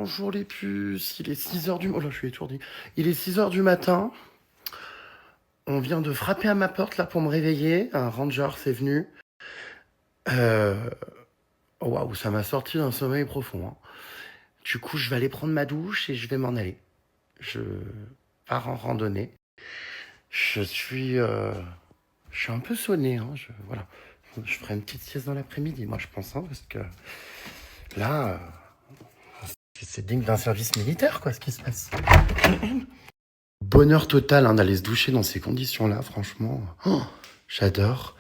Bonjour les puces, il est 6 heures du... Oh là, je suis étourdi. Il est 6 heures du matin. On vient de frapper à ma porte là pour me réveiller. Un ranger s'est venu. Euh... Oh waouh, ça m'a sorti d'un sommeil profond, hein. Du coup, je vais aller prendre ma douche et je vais m'en aller. Je pars en randonnée. Je suis, je suis un peu sonné, hein. Voilà. Je ferai une petite sieste dans l'après-midi, moi je pense, hein, parce que là, c'est digne d'un service militaire, quoi, ce qui se passe. Bonheur total, hein, d'aller se doucher dans ces conditions-là, franchement. Oh, j'adore.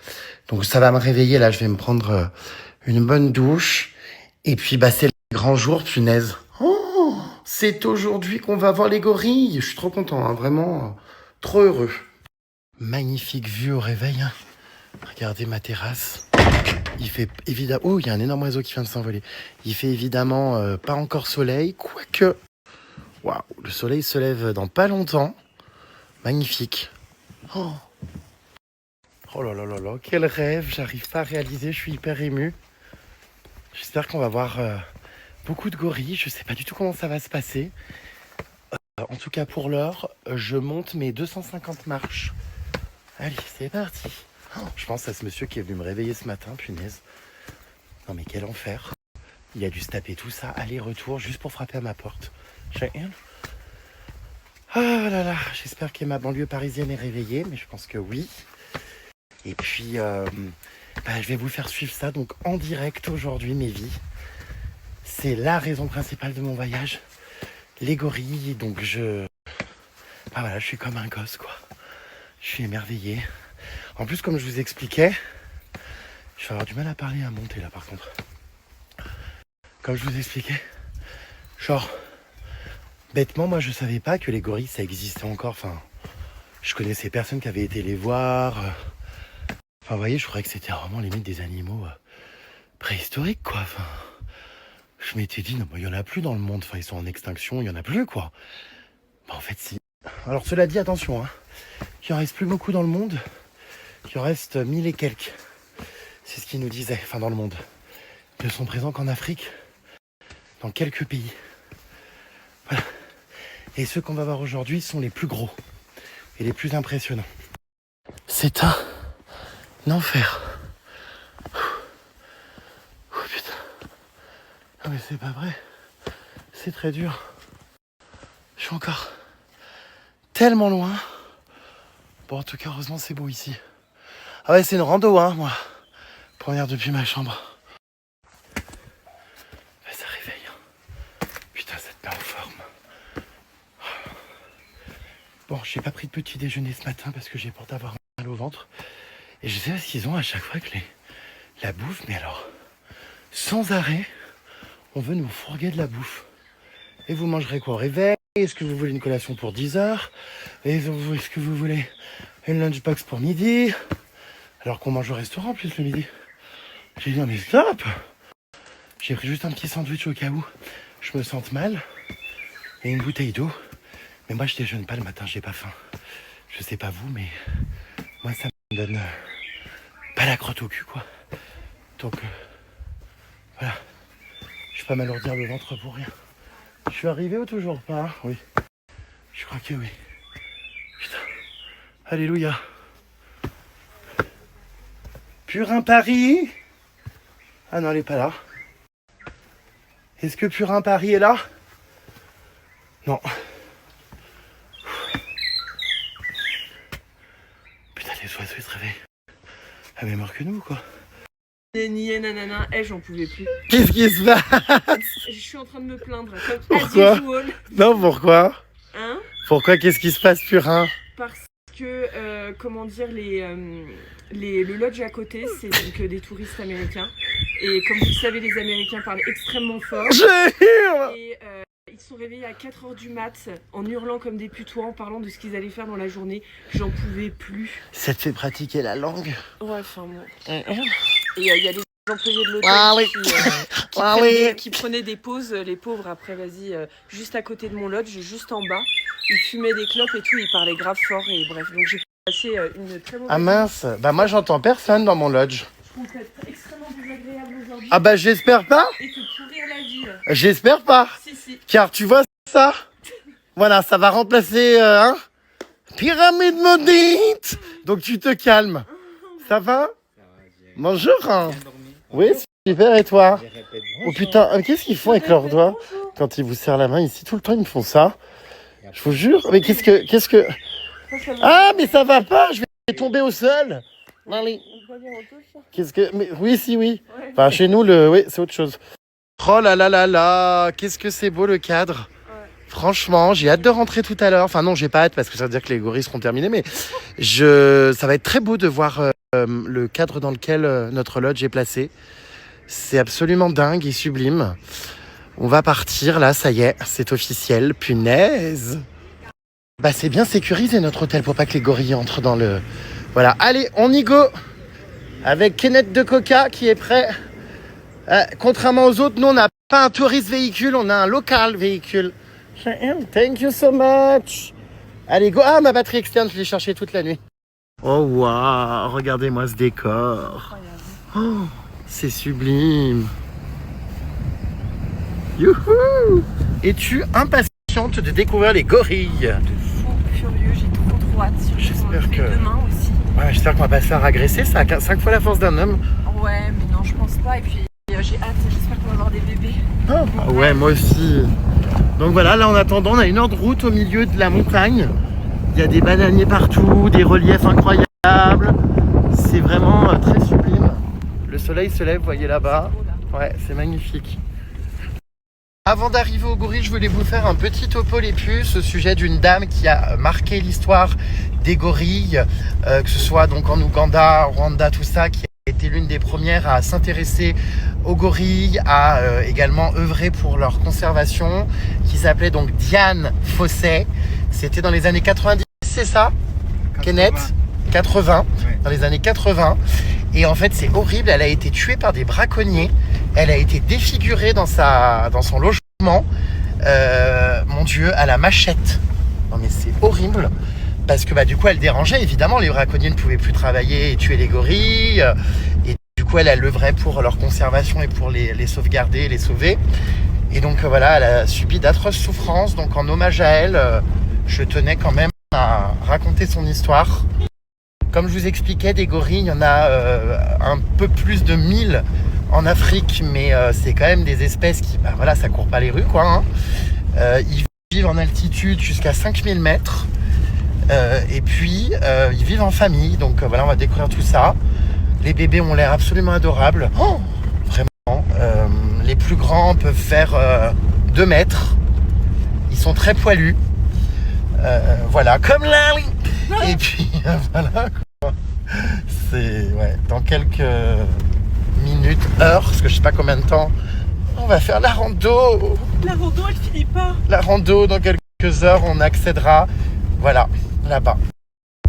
Donc ça va me réveiller, là, je vais me prendre une bonne douche. Et puis, bah, c'est le grand jour, punaise. Oh, c'est aujourd'hui qu'on va voir les gorilles. Je suis trop content, hein, vraiment, trop heureux. Magnifique vue au réveil, hein. Regardez ma terrasse. Il fait évidemment... Oh, il y a un énorme oiseau qui vient de s'envoler. Il fait évidemment pas encore soleil, quoique... Waouh, le soleil se lève dans pas longtemps. Magnifique. Oh, oh là là là là, quel rêve. J'arrive pas à réaliser, je suis hyper ému. J'espère qu'on va voir beaucoup de gorilles. Je sais pas du tout comment ça va se passer. En tout cas, pour l'heure, je monte mes 250 marches. Allez, c'est parti. Oh, je pense à ce monsieur qui est venu me réveiller ce matin, punaise. Non mais quel enfer. Il a dû se taper tout ça, aller-retour, juste pour frapper à ma porte. Ah là là, j'espère que ma banlieue parisienne est réveillée, mais je pense que oui. Et puis, je vais vous faire suivre ça, donc en direct aujourd'hui, mes vies. C'est la raison principale de mon voyage. Les gorilles, donc Ah voilà, je suis comme un gosse, quoi. Je suis émerveillé. En plus, comme je vous expliquais, je vais avoir du mal à parler, à monter là, par contre. Comme je vous expliquais, genre, bêtement, moi, je savais pas que les gorilles, ça existait encore. Enfin, je connaissais personne qui avait été les voir. Enfin, vous voyez, je croyais que c'était vraiment limite des animaux préhistoriques, quoi. Enfin, je m'étais dit, non, il y en a plus dans le monde. Enfin, ils sont en extinction, il y en a plus, quoi. Bah, en fait, si. Alors, cela dit, attention, hein. Il en reste plus beaucoup dans le monde. Il en reste 1000 et quelques. C'est ce qu'ils nous disaient, enfin, dans le monde. Ils ne sont présents qu'en Afrique, dans quelques pays. Voilà. Et ceux qu'on va voir aujourd'hui sont les plus gros et les plus impressionnants. C'est un enfer. Oh putain. Ah mais c'est pas vrai. C'est très dur. Je suis encore tellement loin. Bon, en tout cas, heureusement, c'est beau ici. Ah ouais, c'est une rando, hein, moi. Pour venir depuis ma chambre. Ouais, ça réveille, hein. Putain, ça te met en forme. Bon, j'ai pas pris de petit déjeuner ce matin parce que j'ai peur d'avoir mal au ventre. Et je sais pas ce qu'ils ont à chaque fois que la bouffe, mais alors, sans arrêt, on veut nous fourguer de la bouffe. Et vous mangerez quoi au réveil? Est-ce que vous voulez une collation pour 10 heures? Est-ce que vous voulez une lunchbox pour midi? Alors qu'on mange au restaurant en plus le midi. J'ai dit non mais stop! J'ai pris juste un petit sandwich au cas où je me sente mal. Et une bouteille d'eau. Mais moi je déjeune pas le matin, j'ai pas faim. Je sais pas vous, mais moi ça me donne pas la crotte au cul, quoi. Donc voilà. Je vais pas m'alourdir le ventre pour rien. Je suis arrivé ou toujours pas, hein? Oui. Je crois que oui. Putain. Alléluia. Purin Paris? Ah non, elle est pas là. Est-ce que Purin Paris est là? Non. Putain, les oiseaux ils se réveillent. La même heure que nous, quoi. Niais, nanana, j'en pouvais plus. Qu'est-ce qui se passe? Je suis en train de me plaindre. Comme Pourquoi? as usual. Non, pourquoi? Hein? Pourquoi? Qu'est-ce qui se passe, Purin? Parce que, comment dire, le lodge à côté, c'est donc des touristes américains. Et comme vous le savez, les Américains parlent extrêmement fort. Je hurle! Et ils sont réveillés à 4h du mat en hurlant comme des putois, en parlant de ce qu'ils allaient faire dans la journée. J'en pouvais plus. Ça te fait pratiquer la langue? Ouais, enfin bon. Et il y a les employés de l'hôtel qui prenaient des pauses, les pauvres, après, vas-y, juste à côté de mon lodge, juste en bas. Ils fumaient des clopes et tout, ils parlaient grave fort et bref. Donc j'ai passé une très mauvaise... Ah mince, bah moi j'entends personne dans mon lodge. Je trouve être extrêmement désagréable aujourd'hui. Ah bah j'espère pas. Et te pourrir la vie. J'espère pas. Si. Car tu vois ça? Voilà, ça va remplacer pyramide maudite. Donc tu te calmes. Ça va? Bonjour. Oui, super, et toi? Oh putain, qu'est-ce qu'ils font avec leurs doigts quand ils vous serrent la main ici? Tout le temps, ils me font ça. Je vous jure. Mais qu'est-ce que... Ah, mais ça va pas, je vais tomber au sol. Allez. Qu'est-ce que... Mais, oui, si, oui. Enfin, chez nous, oui, c'est autre chose. Oh là là là là, qu'est-ce que c'est beau le cadre. Franchement, j'ai hâte de rentrer tout à l'heure. Enfin non, j'ai pas hâte parce que ça veut dire que les gorilles seront terminés, mais ça va être très beau de voir le cadre dans lequel notre lodge est placé. C'est absolument dingue et sublime. On va partir là, ça y est, c'est officiel. Punaise. Bah c'est bien sécurisé notre hôtel pour pas que les gorilles entrent dans le... Voilà, allez, on y go. Avec Kenneth de Coca qui est prêt. Contrairement aux autres, nous on n'a pas un touriste véhicule, on a un local véhicule. Thank you so much. Allez, go. Ah, ma batterie externe, je l'ai cherchée toute la nuit. Oh, waouh, regardez-moi ce décor. Oh, c'est sublime. Youhou. Es-tu impatiente de découvrir les gorilles? De fou furieux, j'ai trop hâte. J'espère que... demain aussi. Ouais, j'espère qu'on va pas se faire agresser, ça a 5 fois la force d'un homme. Ouais, mais non, je pense pas. Et puis, j'ai hâte, j'espère qu'on va avoir des bébés. Oh, ouais, moi aussi. Donc voilà, là en attendant, on a 1 heure de route au milieu de la montagne. Il y a des bananiers partout, des reliefs incroyables. C'est vraiment très sublime. Le soleil se lève, vous voyez là-bas. Ouais, c'est magnifique. Avant d'arriver au gorille, je voulais vous faire un petit topo les puces au sujet d'une dame qui a marqué l'histoire des gorilles, que ce soit donc en Ouganda, Rwanda, tout ça, qui a été l'une des premières à s'intéresser aux gorilles, à également œuvrer pour leur conservation, qui s'appelait donc Diane Fossey. C'était dans les années 90, c'est ça, 80. Kenneth 80, ouais. Dans les années 80. Et en fait, c'est horrible, elle a été tuée par des braconniers. Elle a été défigurée dans son logement. Mon Dieu, à la machette. Non mais c'est horrible. Parce que du coup, elle dérangeait. Évidemment, les braconniers ne pouvaient plus travailler et tuer les gorilles. Et du coup, elle œuvrait pour leur conservation et pour les sauvegarder, les sauver. Et donc voilà, elle a subi d'atroces souffrances. Donc en hommage à elle, je tenais quand même à raconter son histoire. Comme je vous expliquais, des gorilles, il y en a un peu plus de 1000 en Afrique, mais c'est quand même des espèces qui, voilà, ça court pas les rues, quoi. Hein. Ils vivent en altitude jusqu'à 5000 mètres. Et puis, ils vivent en famille. Donc voilà, on va découvrir tout ça. Les bébés ont l'air absolument adorables. Oh, vraiment. Les plus grands peuvent faire 2 mètres. Ils sont très poilus. Voilà, comme là. Et puis, voilà, quoi. C'est, ouais, dans quelques minutes, heures, parce que je sais pas combien de temps, on va faire la rando. La rando, elle finit pas. La rando, dans quelques heures, on accédera, voilà, là-bas.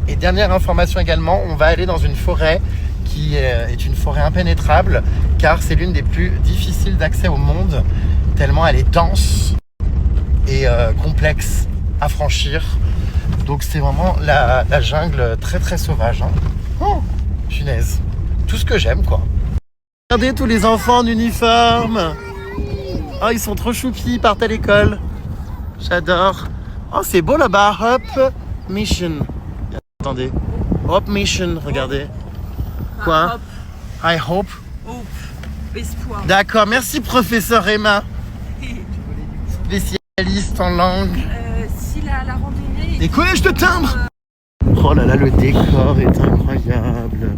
Et dernière information également, on va aller dans une forêt qui est une forêt impénétrable, car c'est l'une des plus difficiles d'accès au monde, tellement elle est dense et complexe à franchir. Donc c'est vraiment la jungle très très sauvage. Hein. Oh, punaise. Tout ce que j'aime, quoi. Regardez tous les enfants en uniforme. Oh, ils sont trop choupis, ils partent à l'école. J'adore. Oh, c'est beau là-bas. Hope Mission. Attendez. Hope Mission, regardez. Quoi? I hope. Hope. Espoir. D'accord, merci professeur Emma. Spécialiste en langue. Si la randonnée... Des collèges de timbre. Oh là là, le décor est incroyable.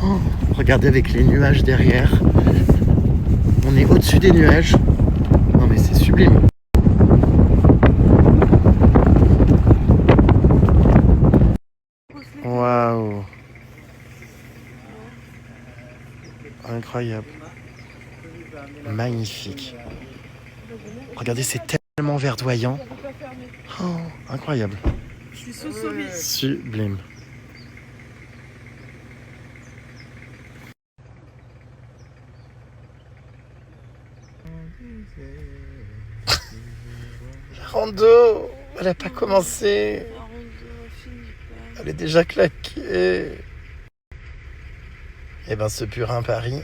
Oh, regardez avec les nuages derrière. On est au-dessus des nuages. Non mais c'est sublime. Waouh. Incroyable. Magnifique. Regardez, c'est tellement verdoyant. Oh, incroyable. Je suis saucée. Sublime. La rando, elle n'a pas commencé. Elle est déjà claquée. Eh ben, ce purin Paris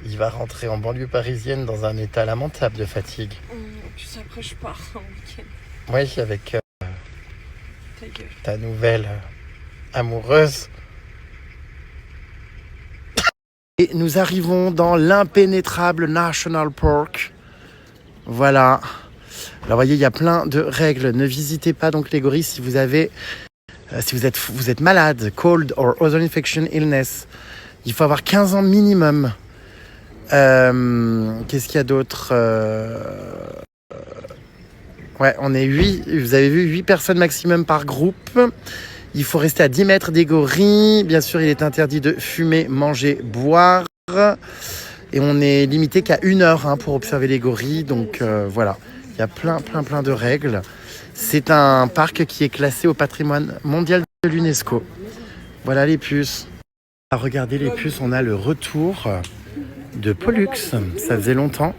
Il va rentrer en banlieue parisienne dans un état lamentable de fatigue. Puis après, je pars en week-end. Oui, avec Ta gueule. ta nouvelle amoureuse. Et nous arrivons dans l'impénétrable National Park. Voilà. Alors, vous voyez, il y a plein de règles. Ne visitez pas donc les gorilles si vous avez... si vous êtes malade, cold or other infection illness. Il faut avoir 15 ans minimum. Qu'est-ce qu'il y a d'autre Ouais, on est 8. Vous avez vu, 8 personnes maximum par groupe. Il faut rester à 10 mètres des gorilles. Bien sûr, il est interdit de fumer, manger, boire. Et on est limité qu'à 1 heure pour observer les gorilles. Donc voilà, il y a plein de règles. C'est un parc qui est classé au patrimoine mondial de l'UNESCO. Voilà les puces. Regardez les puces, on a le retour de Pollux. Ça faisait longtemps.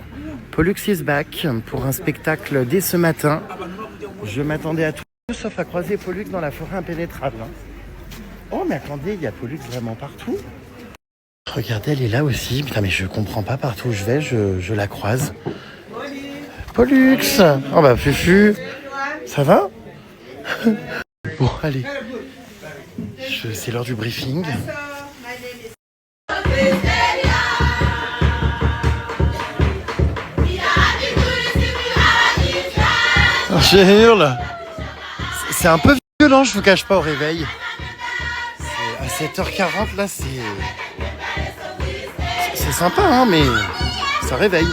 Pollux is back pour un spectacle dès ce matin. Je m'attendais à tout sauf à croiser Pollux dans la forêt impénétrable. Oh mais attendez, il y a Pollux vraiment partout. Regardez, elle est là aussi. Putain mais je comprends pas, partout où je vais, je la croise. Pollux. Oh bah Fufu. Ça va? Bon allez. C'est l'heure du briefing. Je hurle. C'est un peu violent, je vous cache pas, au réveil. À 7h40 là, c'est sympa mais ça réveille.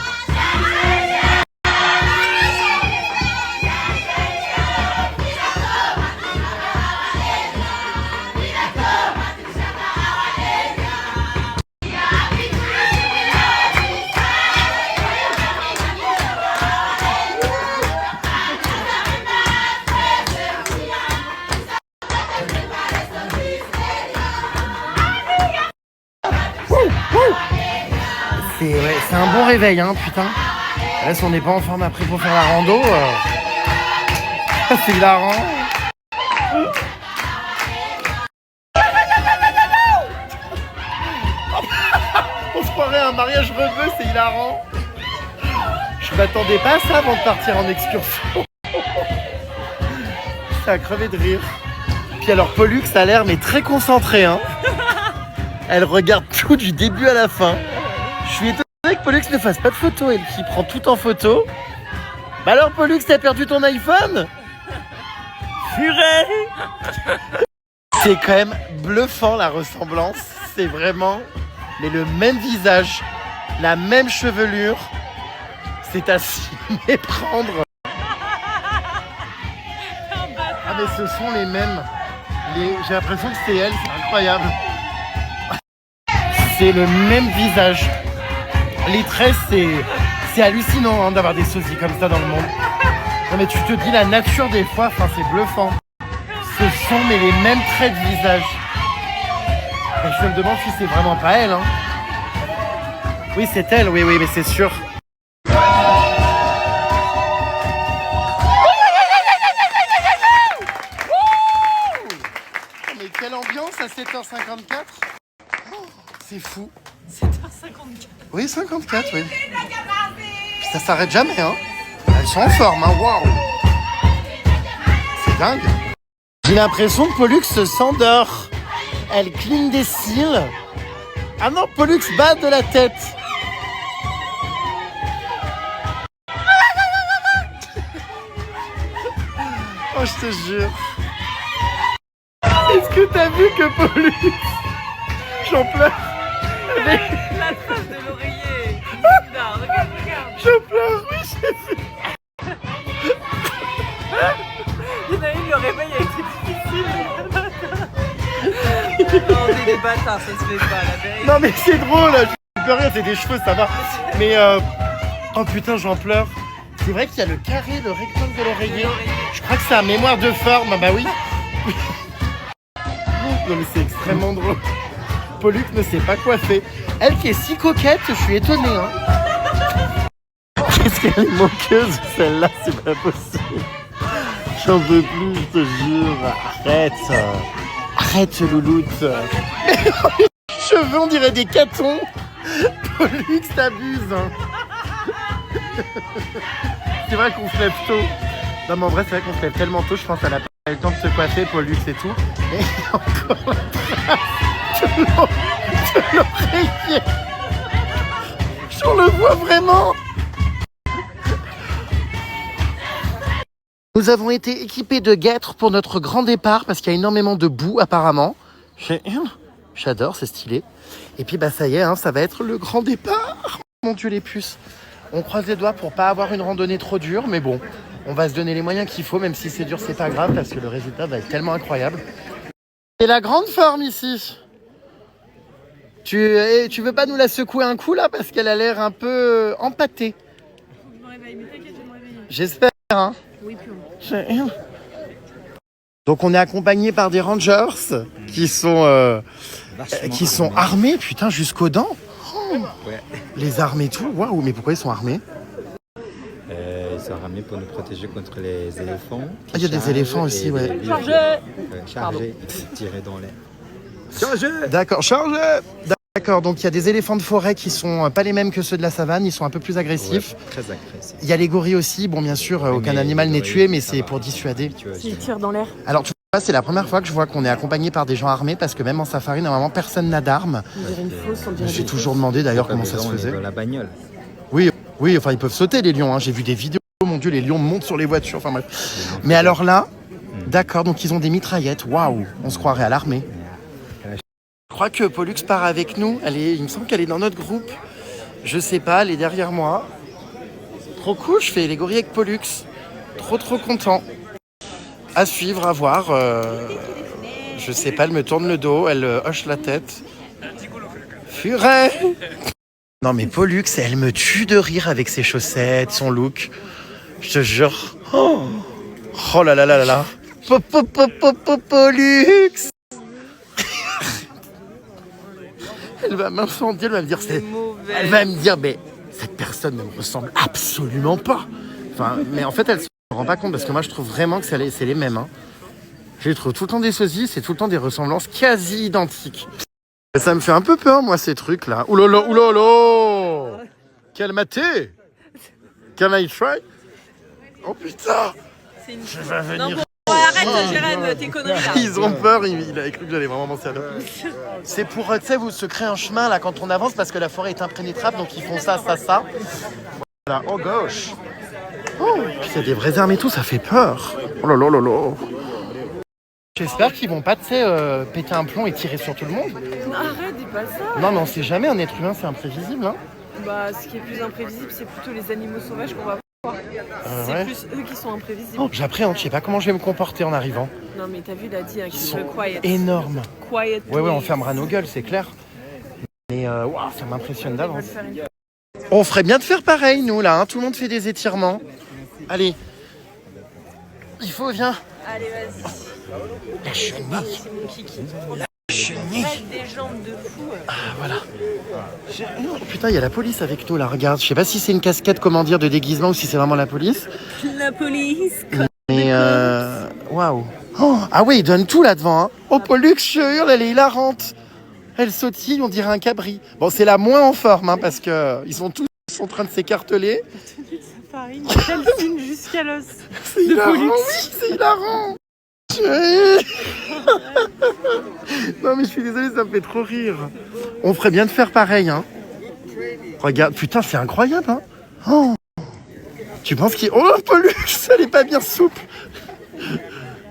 C'est un bon réveil, putain. Là, si on n'est pas en forme après pour faire la rando, c'est hilarant. On se croirait à un mariage rebeu, c'est hilarant. Je m'attendais pas à ça avant de partir en excursion. Ça a crevé de rire. Puis alors, Pollux a l'air mais très concentrée. Elle regarde tout du début à la fin. Je suis étonné que Pollux ne fasse pas de photo, elle qui prend tout en photo. Bah alors Pollux, t'as perdu ton iPhone? Purée. C'est quand même bluffant la ressemblance. C'est vraiment mais le même visage, la même chevelure. C'est à s'y méprendre. Ah mais ce sont les mêmes. J'ai l'impression que c'est elle, c'est incroyable. C'est le même visage. Les traits, c'est hallucinant d'avoir des sosies comme ça dans le monde. Non mais tu te dis la nature des fois, c'est bluffant. Ce sont mais les mêmes traits de visage. Et je me demande si c'est vraiment pas elle. Oui, c'est elle, oui, mais c'est sûr. Mais quelle ambiance à 7h54. C'est fou. 7h54. Oui, 54, oui. Ça s'arrête jamais, Elles sont en forme, waouh. C'est dingue. J'ai l'impression que Pollux s'endort. Elle cligne des cils. Ah non, Pollux bat de la tête. Oh, je te jure. Est-ce que t'as vu que Pollux... J'en pleure. La trace de l'oreiller. Non, regarde. Je pleure, oui, je sais. Il y en a une, le réveil a été difficile. Non, on est des bâtards, ça se fait pas, la vérité. Non mais c'est drôle, je peux rien, c'est des cheveux, ça va. Mais oh putain, j'en pleure. C'est vrai qu'il y a le carré, le rectangle de l'oreiller. Je crois que c'est un mémoire de forme, bah oui. Non mais c'est extrêmement drôle. Pollux ne sait pas quoi faire. Elle qui est si coquette, je suis étonné. Qu'est-ce qu'elle est moqueuse celle-là, c'est pas possible. J'en peux plus, je te jure. Arrête louloute. Cheveux, on dirait des catons. Pollux, t'abuses. Hein. C'est vrai qu'on se lève tôt. Non mais en vrai c'est vrai qu'on se lève tellement tôt, je pense qu'elle a pas eu le temps de se coiffer, Pollux et tout. Et encore de l'oreiller. On le voit vraiment. Nous avons été équipés de guêtres pour notre grand départ parce qu'il y a énormément de boue apparemment. J'adore, c'est stylé. Et puis bah ça y est, hein, ça va être le grand départ. Mon Dieu les puces. On croise les doigts pour pas avoir une randonnée trop dure, mais bon, on va se donner les moyens qu'il faut, même si c'est dur, c'est pas grave parce que le résultat va être tellement incroyable. C'est la grande forme ici. Tu veux pas nous la secouer un coup là parce qu'elle a l'air un peu empâtée. J'espère, hein. Oui, plus. Donc on est accompagné par des rangers qui sont armés, putain, jusqu'aux dents. Oh, ouais. Les armes et tout, waouh, mais pourquoi ils sont armés? Ils sont armés pour nous protéger contre les éléphants. Ah, il y a des éléphants aussi, ouais. Chargés, tirés dans l'air. Chargez! D'accord, chargez! D'accord, donc il y a des éléphants de forêt qui sont pas les mêmes que ceux de la savane, ils sont un peu plus agressifs. Ouais, très agressifs. Il y a les gorilles aussi, bon bien sûr, aucun animal n'est tué, mais c'est pour dissuader. Ils tirent dans l'air. Alors tu vois, c'est la première fois que je vois qu'on est accompagné par des gens armés, parce que même en safari, normalement, personne n'a d'armes. On dirait une fausse, on dirait. J'ai toujours demandé d'ailleurs comment ça se faisait. On est dans la bagnole. Oui, enfin ils peuvent sauter les lions, hein. J'ai vu des vidéos, mon Dieu, les lions montent sur les voitures, enfin bref. Mais alors là, d'accord, donc ils ont des mitraillettes, waouh, on se croirait à l'armée. Je crois que Pollux part avec nous. Il me semble qu'elle est dans notre groupe. Je sais pas, elle est derrière moi. Trop cool, je fais les gorilles avec Pollux. Trop content. À suivre, à voir. Je sais pas, elle me tourne le dos, elle hoche la tête. Furet. Non mais Pollux, elle me tue de rire avec ses chaussettes, son look. Je te jure. Oh là là là là là. Pollux. Elle va m'incendier, elle va me dire, elle va me dire, mais cette personne ne me ressemble absolument pas. Enfin, mais en fait, elle se rend pas compte parce que moi, je trouve vraiment que c'est les mêmes. Hein. Je les trouve tout le temps des sosies, c'est tout le temps des ressemblances quasi identiques. Ça me fait un peu peur, moi, ces trucs-là. Oulala. Quel maté. Can I try? Oh putain. Je vais venir. Non, arrête, Jérém, tes conneries là. Ils ont peur, il avait cru que j'allais vraiment m'en servir. C'est pour, tu sais, vous se créer un chemin là quand on avance parce que la forêt est impénétrable, donc ils font ça. Voilà, oh gauche. Oh, puis il y a des vraies armes et tout, ça fait peur. Oh là là là là. J'espère qu'ils vont pas, tu sais, péter un plomb et tirer sur tout le monde. Non, arrête, dis pas ça. Non, mais on sait jamais, un être humain c'est imprévisible. Hein. Bah, ce qui est plus imprévisible, c'est plutôt les animaux sauvages qu'on va voir. C'est ouais. plus eux qui sont imprévisibles. Oh, j'appréhende, je sais pas comment je vais me comporter en arrivant. Non, mais t'as vu, il a dit, hein, Ils qu'il sont veut quiet. énormes. Quiet. Ouais, on fermera nos gueules, c'est clair. Mais wow, ça m'impressionne d'avance. Faire une... On ferait bien de faire pareil, nous, là. Hein. Tout le monde fait des étirements. Allez. Il faut, viens. Allez, vas-y. La chenille. C'est mon kiki. La chenille. Des jambes de fou. Ah, voilà. Oh, putain, il y a la police avec nous, là. Regarde. Je sais pas si c'est une casquette, comment dire, de déguisement ou si c'est vraiment la police. La police. Mais, waouh. Oh, ah oui, il donne tout là devant. Hein. Oh, Pollux, je hurle, elle est hilarante. Elle sautille, on dirait un cabri. Bon, c'est la moins en forme, hein, parce que ils sont tous en train de s'écarteler. Farine, calcine jusqu'à l'os. C'est hilarant, oui, c'est hilarant. Non, mais je suis désolé, ça me fait trop rire. On ferait bien de faire pareil, hein. Regarde, putain, c'est incroyable, hein. Oh. Tu penses qu'il... Oh, Pollux, elle est pas bien souple.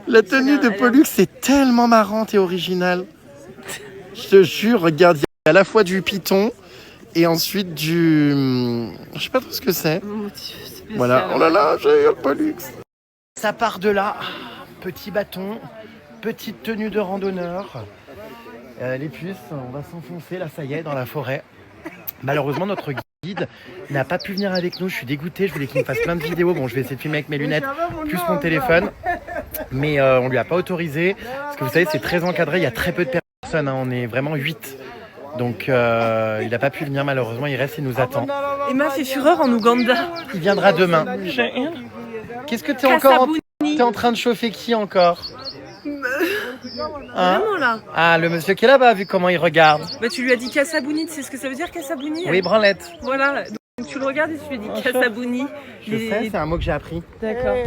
La tenue de Pollux, c'est tellement marrante et originale. Je te jure, regarde, il y a à la fois du python et ensuite du... Je sais pas trop ce que c'est. Voilà, oh là là, j'ai eu le Pollux. Ça part de là. Petit bâton, petite tenue de randonneur. Les puces, on va s'enfoncer, là ça y est, dans la forêt. Malheureusement, notre guide n'a pas pu venir avec nous. Je suis dégoûté, je voulais qu'il me fasse plein de vidéos. Bon, je vais essayer de filmer avec mes lunettes, plus mon téléphone. Mais on lui a pas autorisé. Parce que vous savez, c'est très encadré, il y a très peu de personnes. Hein. On est vraiment 8. Donc il n'a pas pu venir malheureusement, il reste et nous attend. Emma fait fureur en Ouganda. Il viendra demain. Qu'est-ce que t'es encore t'es en train de chauffer qui encore? Hein? Vraiment là. Ah, le monsieur qui est là-bas, vu comment il regarde. Bah tu lui as dit Kassabouni, tu sais ce que ça veut dire Kassabouni? Oui, branlette. Voilà, donc tu le regardes et tu lui dis Kassabouni. Je sais, c'est un mot que j'ai appris. D'accord.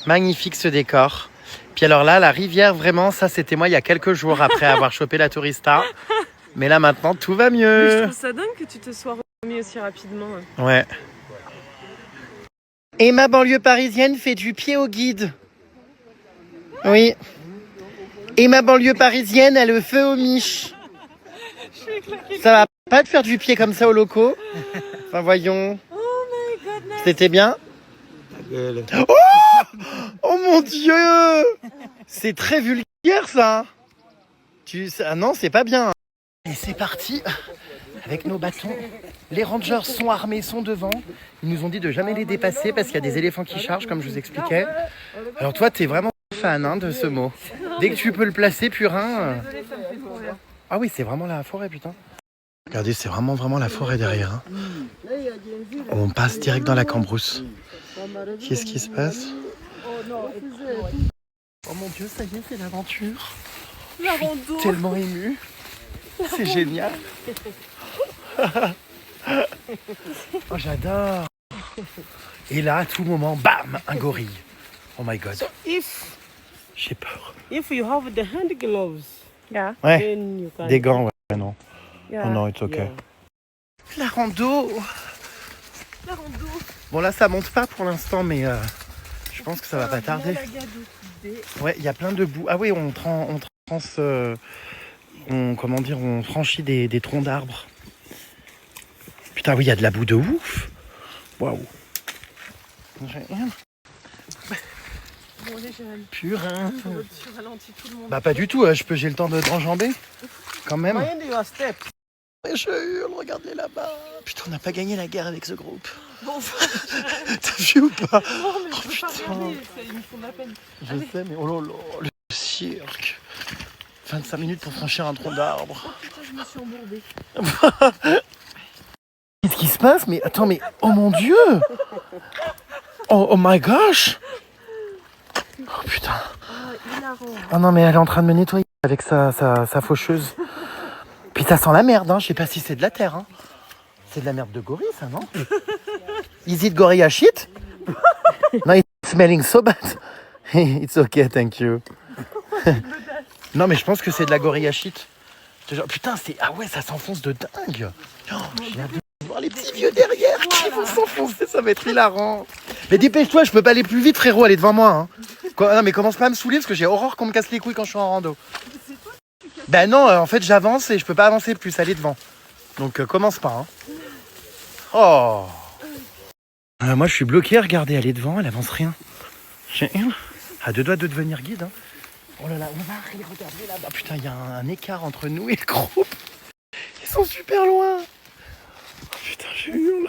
Magnifique ce décor. Puis alors là, la rivière, vraiment, ça c'était moi il y a quelques jours après avoir chopé la tourista. Mais là maintenant, tout va Mais je mieux. trouve ça dingue que tu te sois remis aussi rapidement. Ouais. Et ma banlieue parisienne fait du pied au guide. Oui. Et ma banlieue parisienne a le feu aux miches. Ça va pas te faire du pied comme ça aux locaux? Enfin voyons. Oh my goodness. C'était bien? Oh, oh mon Dieu! C'est très vulgaire ça. Ah non, c'est pas bien. Et c'est parti avec nos bâtons. Les rangers sont armés, sont devant. Ils nous ont dit de jamais les dépasser parce qu'il y a des éléphants qui chargent, comme je vous expliquais. Alors toi, t'es vraiment fan hein, de ce mot. Dès que tu peux le placer, purin. Désolée, ça me fait trop rire. Ah oui, c'est vraiment la forêt, putain. Regardez, c'est vraiment la forêt derrière. Hein. On passe direct dans la cambrousse. Qu'est-ce qui se passe? Oh mon Dieu, ça y est, c'est l'aventure. La rando. Tellement ému. C'est génial. Oh, j'adore. Et là, à tout moment, bam, un gorille. Oh my god. If J'ai peur. you have the hand gloves, Yeah. Ouais, then you can. des gants, ouais, non. Yeah. Oh non, it's okay. Yeah. La rando. La rando. Bon là, ça monte pas pour l'instant, mais je pense que ça va pas tarder. Ouais, il y a plein de boue. Ah oui, on franchit des troncs d'arbres. Putain, oui, il y a de la boue de ouf. Waouh. Bon, allez, Jérémy. Purin. Tu ralentis tout le monde. Bah pas du tout, j'ai le temps de enjamber. Quand même. Mind your step. Et je hurle, regardez là-bas. Putain, on n'a pas gagné la guerre avec ce groupe. Bon, T'as vu ou pas? non, mais Oh, je peux pas putain. regarder, ils me font de la peine. Je sais, mais oh là là, le cirque. 25 minutes pour franchir un tronc d'arbre. Oh putain, je me suis embourbée. Qu'est-ce qui se passe? Mais attends, mais oh mon Dieu! Oh my gosh! Oh putain. Oh, hilarant. Oh non, mais elle est en train de me nettoyer avec sa faucheuse. Puis ça sent la merde, hein. Je sais pas si c'est de la terre. Hein. C'est de la merde de gorille, ça, non? Is it gorilla shit? No, it's smelling so bad. It's okay, thank you. Non, mais je pense que c'est de la gorilla shit. Genre, putain, c'est... Ah ouais, ça s'enfonce de dingue. Oh, j'ai hâte de voir les petits vieux derrière qui vont s'enfoncer, ça va être hilarant. Mais dépêche-toi, je peux pas aller plus vite, frérot, allez devant moi. Hein. Non, mais commence pas à me saouler parce que j'ai horreur qu'on me casse les couilles quand je suis en rando. Ben non, en fait, j'avance et je peux pas avancer plus, aller devant. Donc, commence pas. Hein. Oh. Moi, je suis bloqué, regardez, elle est devant, elle avance rien. J'ai à deux doigts de devenir guide. Hein. Oh là là, on va aller regarder là-bas. Putain, il y a un écart entre nous et le groupe. Ils sont super loin. Oh, putain, je hurle.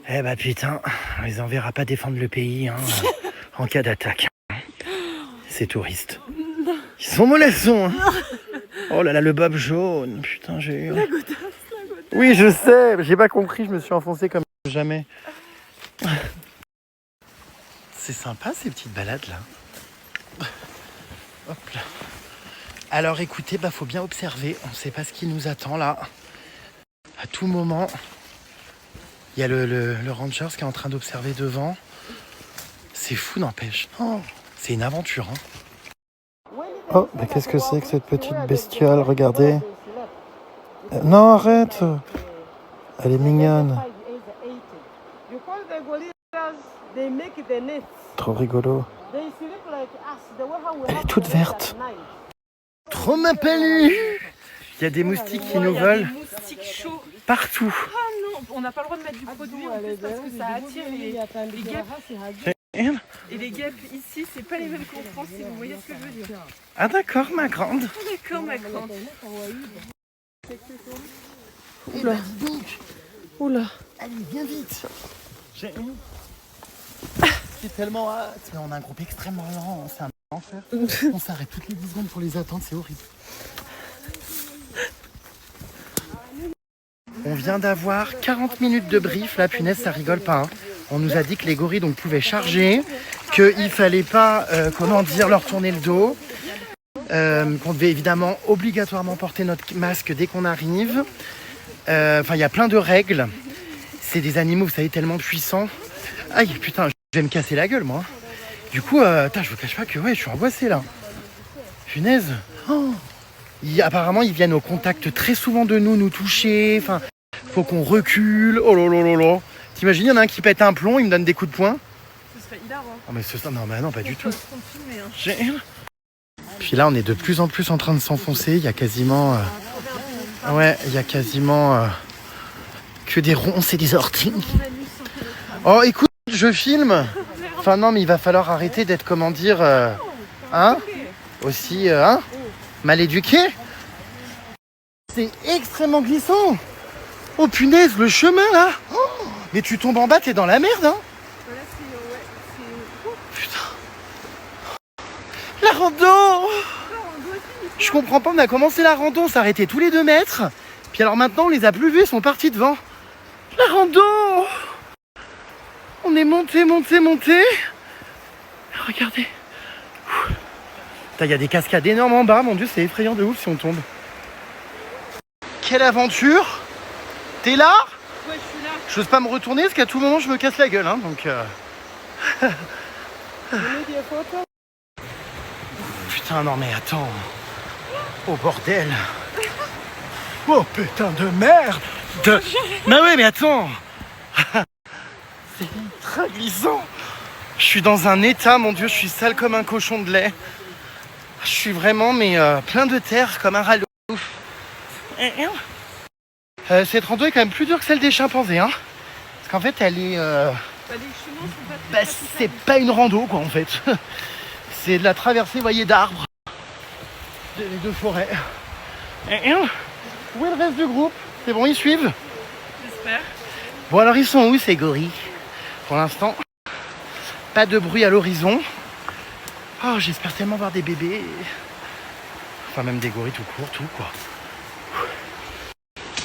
Eh bah putain, on les enverra pas défendre le pays hein, en cas d'attaque. Ces touristes. Ils sont mollassons. Hein. Oh là là, le bob jaune. Putain, j'ai hurlé. Oui, je sais, j'ai pas compris, je me suis enfoncé comme jamais. C'est sympa ces petites balades là. Hop là. Alors écoutez, faut bien observer, on ne sait pas ce qui nous attend là. À tout moment, il y a le ranger qui est en train d'observer devant. C'est fou n'empêche. Oh, c'est une aventure. Hein. Oh, mais qu'est-ce que c'est que cette petite bestiole, regardez. Non, arrête. Elle est mignonne. Trop rigolo. Elle est toute verte. Trop ma palu. Il y a des moustiques qui nous volent. Il y a des moustiques chauds. Partout. Ah non, on n'a pas le droit de mettre du produit en plus parce que ça attire les guêpes. Et les guêpes ici, c'est pas les mêmes qu'en France, si vous voyez ce que je veux dire. Ah d'accord, ma grande. D'accord, ma grande. Oula. Dis donc. Oula. Allez, viens vite. J'ai tellement hâte. Mais on a un groupe extrêmement lent, c'est un enfer. On s'arrête toutes les 10 secondes pour les attendre, c'est horrible. On vient d'avoir 40 minutes de brief, la punaise, ça rigole pas. Hein. On nous a dit que les gorilles donc, pouvaient charger, qu'il fallait pas, comment dire, leur tourner le dos. Qu'on devait évidemment obligatoirement porter notre masque dès qu'on arrive. Enfin, il y a plein de règles. C'est des animaux, vous savez, tellement puissants. Aïe, putain, je vais me casser la gueule, moi. Du coup, je vous cache pas que ouais, je suis angoissé là. Punaise. Oh. Apparemment, ils viennent au contact très souvent de nous, nous toucher. Enfin, faut qu'on recule. Oh là là là là. T'imagines, il y en a un qui pète un plomb, il me donne des coups de poing. Ce serait hilarant. Oh, mais non, mais non, pas du tout. Filmer, hein. Puis là, on est de plus en plus en train de s'enfoncer. Il y a quasiment... il y a quasiment que des ronces et des orties. Oh, écoute, je filme. Enfin, non, mais il va falloir arrêter d'être, comment dire... aussi, mal éduqué. C'est extrêmement glissant. Oh, punaise, le chemin, là. Oh, mais tu tombes en bas, t'es dans la merde, hein. Putain. La rando. Je comprends pas, on a commencé la rando, on s'est arrêté tous les 2 mètres. Puis alors maintenant, on les a plus vus, ils sont partis devant. La rando. On est monté. Regardez. Il y a des cascades énormes en bas, mon Dieu, c'est effrayant de ouf si on tombe. Quelle aventure. T'es là? Ouais, je suis là. J'ose pas me retourner parce qu'à tout moment, je me casse la gueule, hein, donc... Putain, non mais attends. Oh bordel. Oh putain de merde. Mais ouais, mais attends. C'est très glissant. Je suis dans un état, mon Dieu, je suis sale comme un cochon de lait. Je suis vraiment, mais plein de terre comme un râleau. Cette rando est quand même plus dure que celle des chimpanzés, hein. Parce qu'en fait, elle est... c'est pas une rando, quoi, en fait. C'est de la traversée, vous voyez, d'arbres. De forêts. Où est le reste du groupe? C'est bon, ils suivent? J'espère. Bon, alors, ils sont où, ces gorilles? Pour l'instant, pas de bruit à l'horizon. Oh, j'espère tellement voir des bébés. Enfin, même des gorilles tout court, tout, quoi.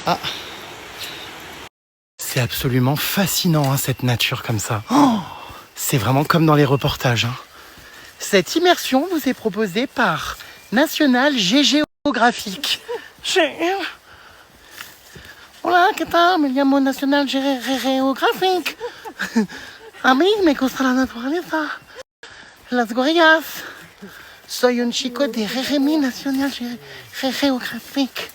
Ah. C'est absolument fascinant, hein, cette nature comme ça. Oh, c'est vraiment comme dans les reportages, hein. Cette immersion vous est proposée par National Géographique. Hola, ¿qué tal? Me llamo National Geographic. A mí me gusta la naturaleza. Las gorillas. Soy un chico de RMI National Geographic.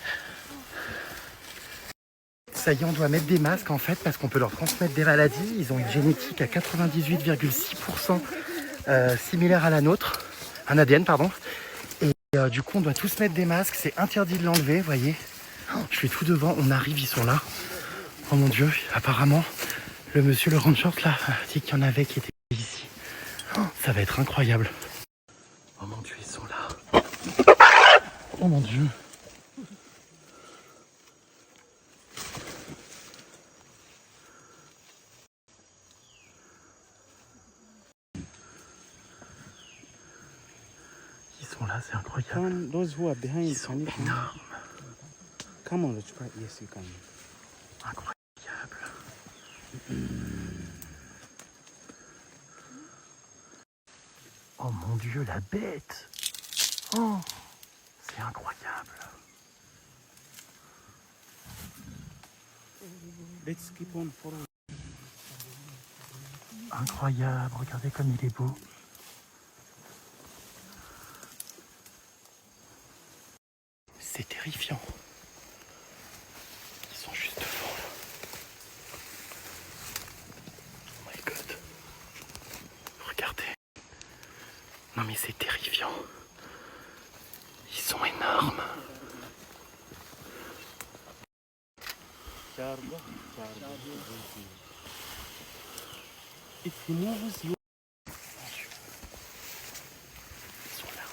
Ça y est, on doit mettre des masques en fait parce qu'on peut leur transmettre des maladies. Ils ont une génétique à 98,6% similaire à la nôtre. Un ADN, pardon. Et du coup, on doit tous mettre des masques. C'est interdit de l'enlever, vous voyez. Je suis tout devant, on arrive, ils sont là. Oh mon Dieu, apparemment, le monsieur le ranger là dit qu'il y en avait qui étaient ici. Oh, ça va être incroyable. Oh mon Dieu, ils sont là. Oh mon Dieu. Ils sont là, c'est incroyable. Those who are behind, Ils sont énormes. Come on, let's try. Yes, you can. Incroyable. Oh mon Dieu, la bête. Oh, c'est incroyable. Let's keep on following. Incroyable, regardez comme il est beau. C'est terrifiant. Ils sont juste devant là. Oh my god. Regardez. Non mais c'est terrifiant. Ils sont énormes. If he moves, you. Ils sont là.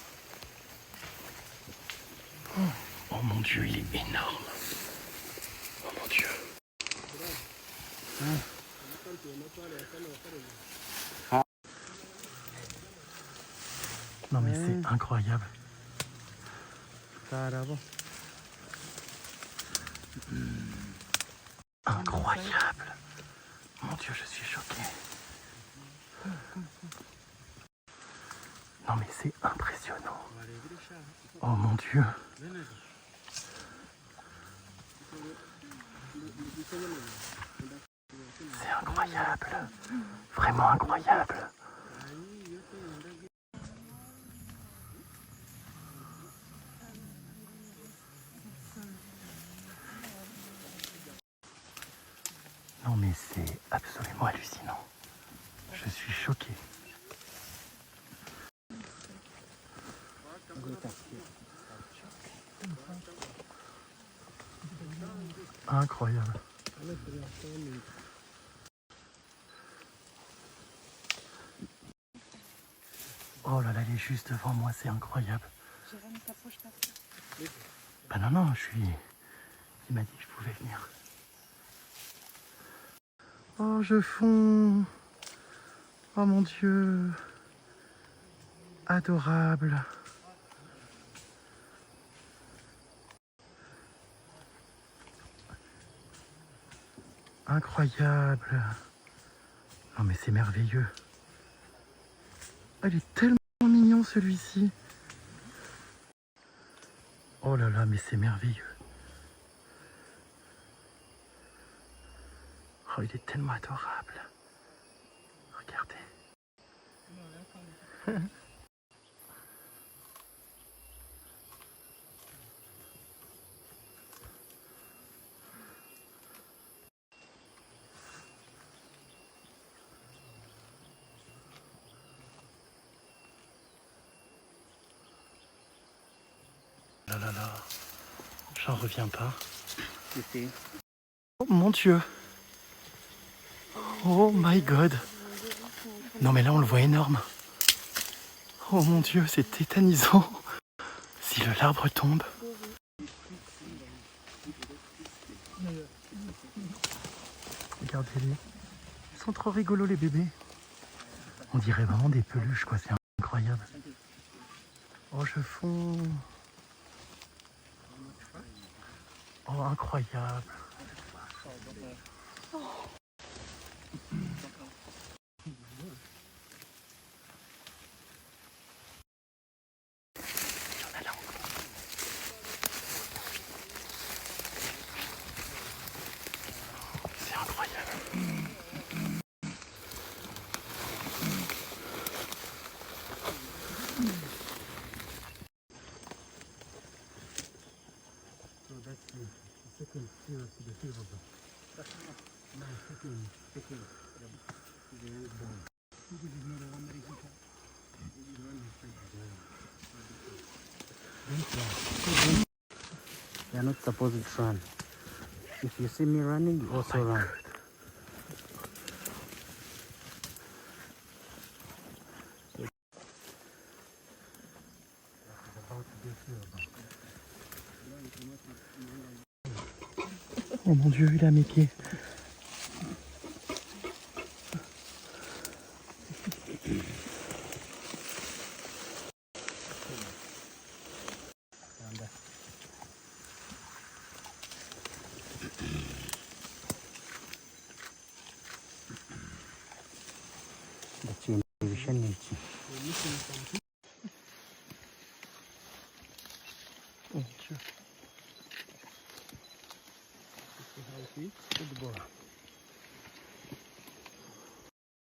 Oh mon Dieu, il est énorme. Oh mon Dieu. Non mais c'est incroyable. Incroyable. Mon Dieu, je suis choqué. Non mais c'est impressionnant. Oh mon Dieu. C'est incroyable. Vraiment incroyable. Non mais c'est absolument hallucinant. Je suis choqué. Incroyable. Oh là là, elle est juste devant moi, c'est incroyable. Bah non, non, il m'a dit que je pouvais venir. Oh, je fonds. Oh mon Dieu. Adorable. Incroyable. Non mais c'est merveilleux. Oh, il est tellement mignon celui-ci. Oh là là, mais c'est merveilleux. Oh, il est tellement adorable. Regardez. Là là là, j'en reviens pas. Oh mon Dieu. Oh my god. Non mais là on le voit énorme. Oh mon Dieu, c'est tétanisant. Si l'arbre tombe. Regardez-les. Ils sont trop rigolos les bébés. On dirait vraiment des peluches quoi, c'est incroyable. Oh je fonds. Oh incroyable. Il y en a là encore. C'est incroyable. You're not supposed to run. If you see me running, you also run. Oh mon Dieu, il a mes pieds. Oh mon Dieu.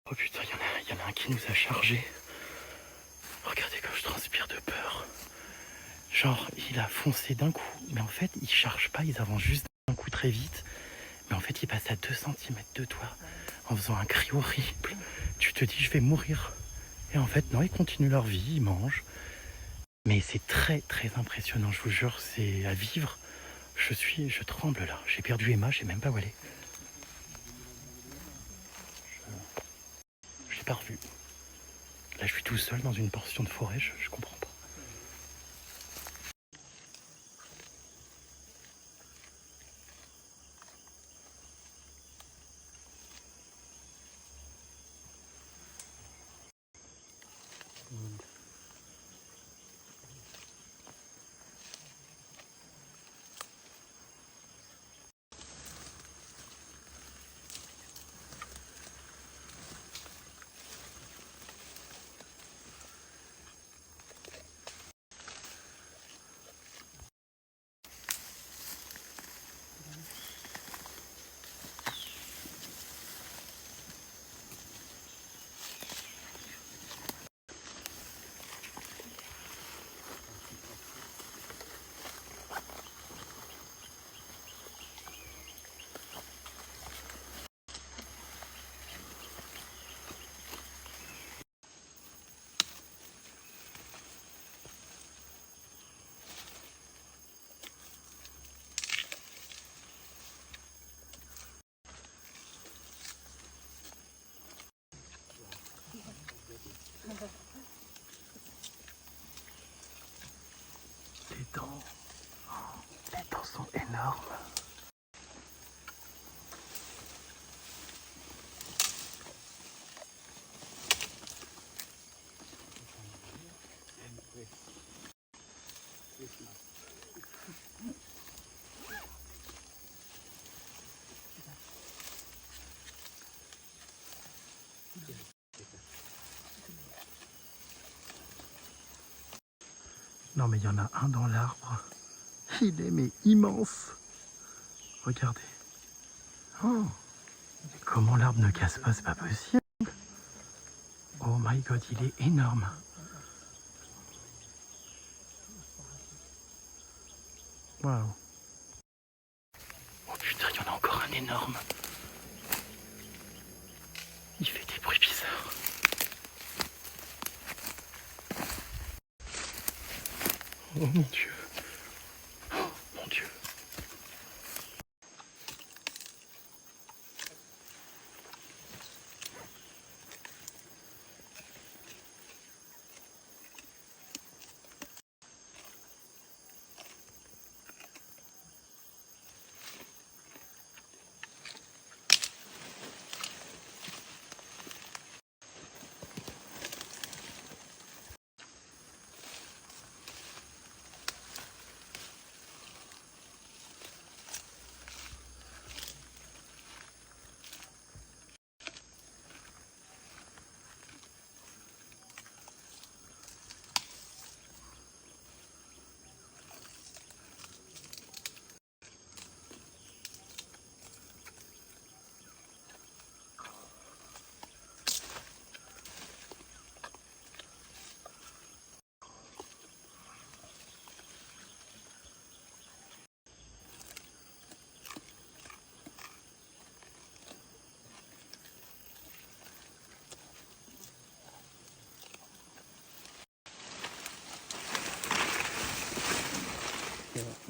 Oh putain, il y en a un qui nous a chargé. Regardez comme je transpire de peur. Genre, il a foncé d'un coup, mais en fait, il charge pas, ils avancent juste d'un coup très vite. Mais en fait, il passe à 2 cm de toi en faisant un cri horrible. Tu te dis, je vais mourir. Et en fait, non, ils continuent leur vie, ils mangent. Mais c'est très, très impressionnant, je vous jure, c'est à vivre. Je tremble là. J'ai perdu Emma, je sais même pas où elle est. Je l'ai pas revue. Là, je suis tout seul dans une portion de forêt, je comprends pas. énormes. Non mais il y en a un dans l'arbre. Il est mais immense. Regardez. Oh. Comment l'arbre ne casse pas, c'est pas possible. Oh my god, il est énorme. Waouh. Oh putain, il y en a encore un énorme. Il fait des bruits bizarres. Oh mon Dieu. Oh mon Dieu.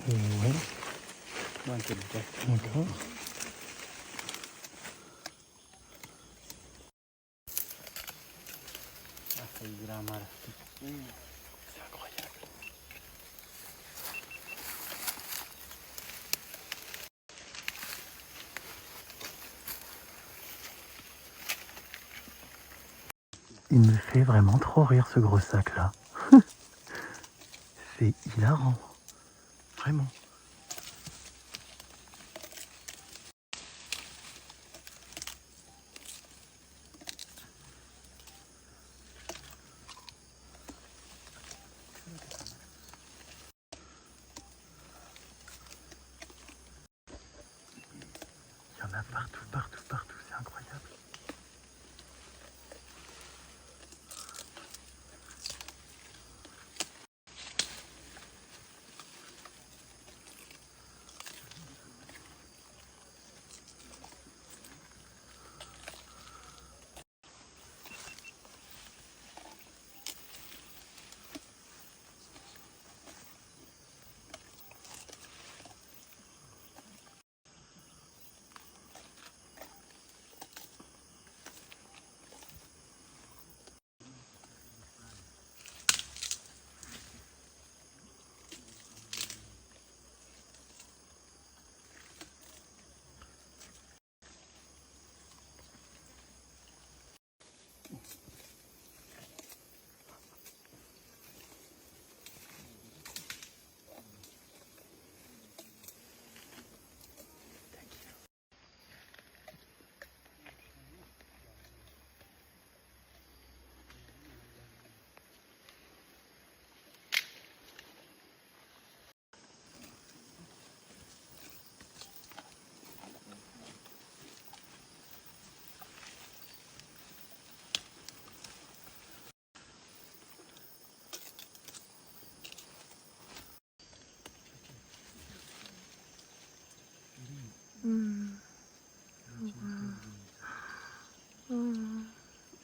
Ouais. D'accord. C'est incroyable. Il me fait vraiment trop rire ce gros sac là. C'est hilarant. Vraiment. Il y en a partout, partout, partout, c'est incroyable.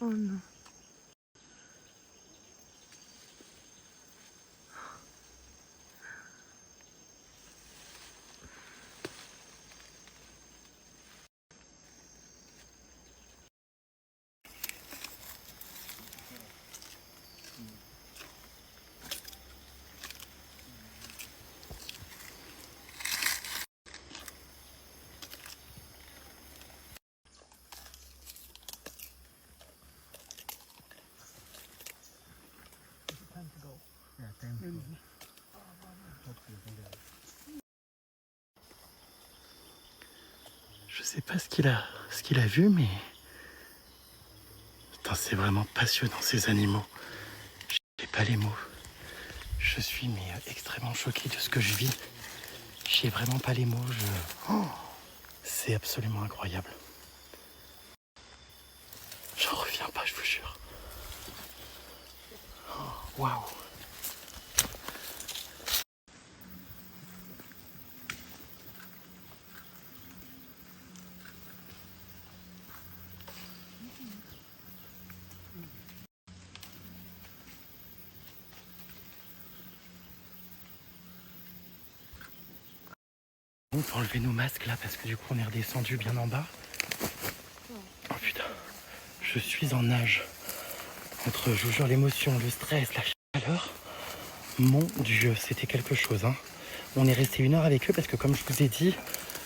Oh non. Je sais pas ce qu'il a vu, mais... Putain, c'est vraiment passionnant ces animaux. J'ai pas les mots. Je suis extrêmement choqué de ce que je vis. J'ai vraiment pas les mots. Oh, c'est absolument incroyable. J'en reviens pas, je vous jure. Oh, waouh. On peut enlever nos masques là parce que du coup on est redescendu bien en bas. Oh putain, je suis en nage. Entre, je vous jure, l'émotion, le stress, la chaleur. Mon Dieu, c'était quelque chose. Hein. On est resté 1 heure avec eux parce que comme je vous ai dit,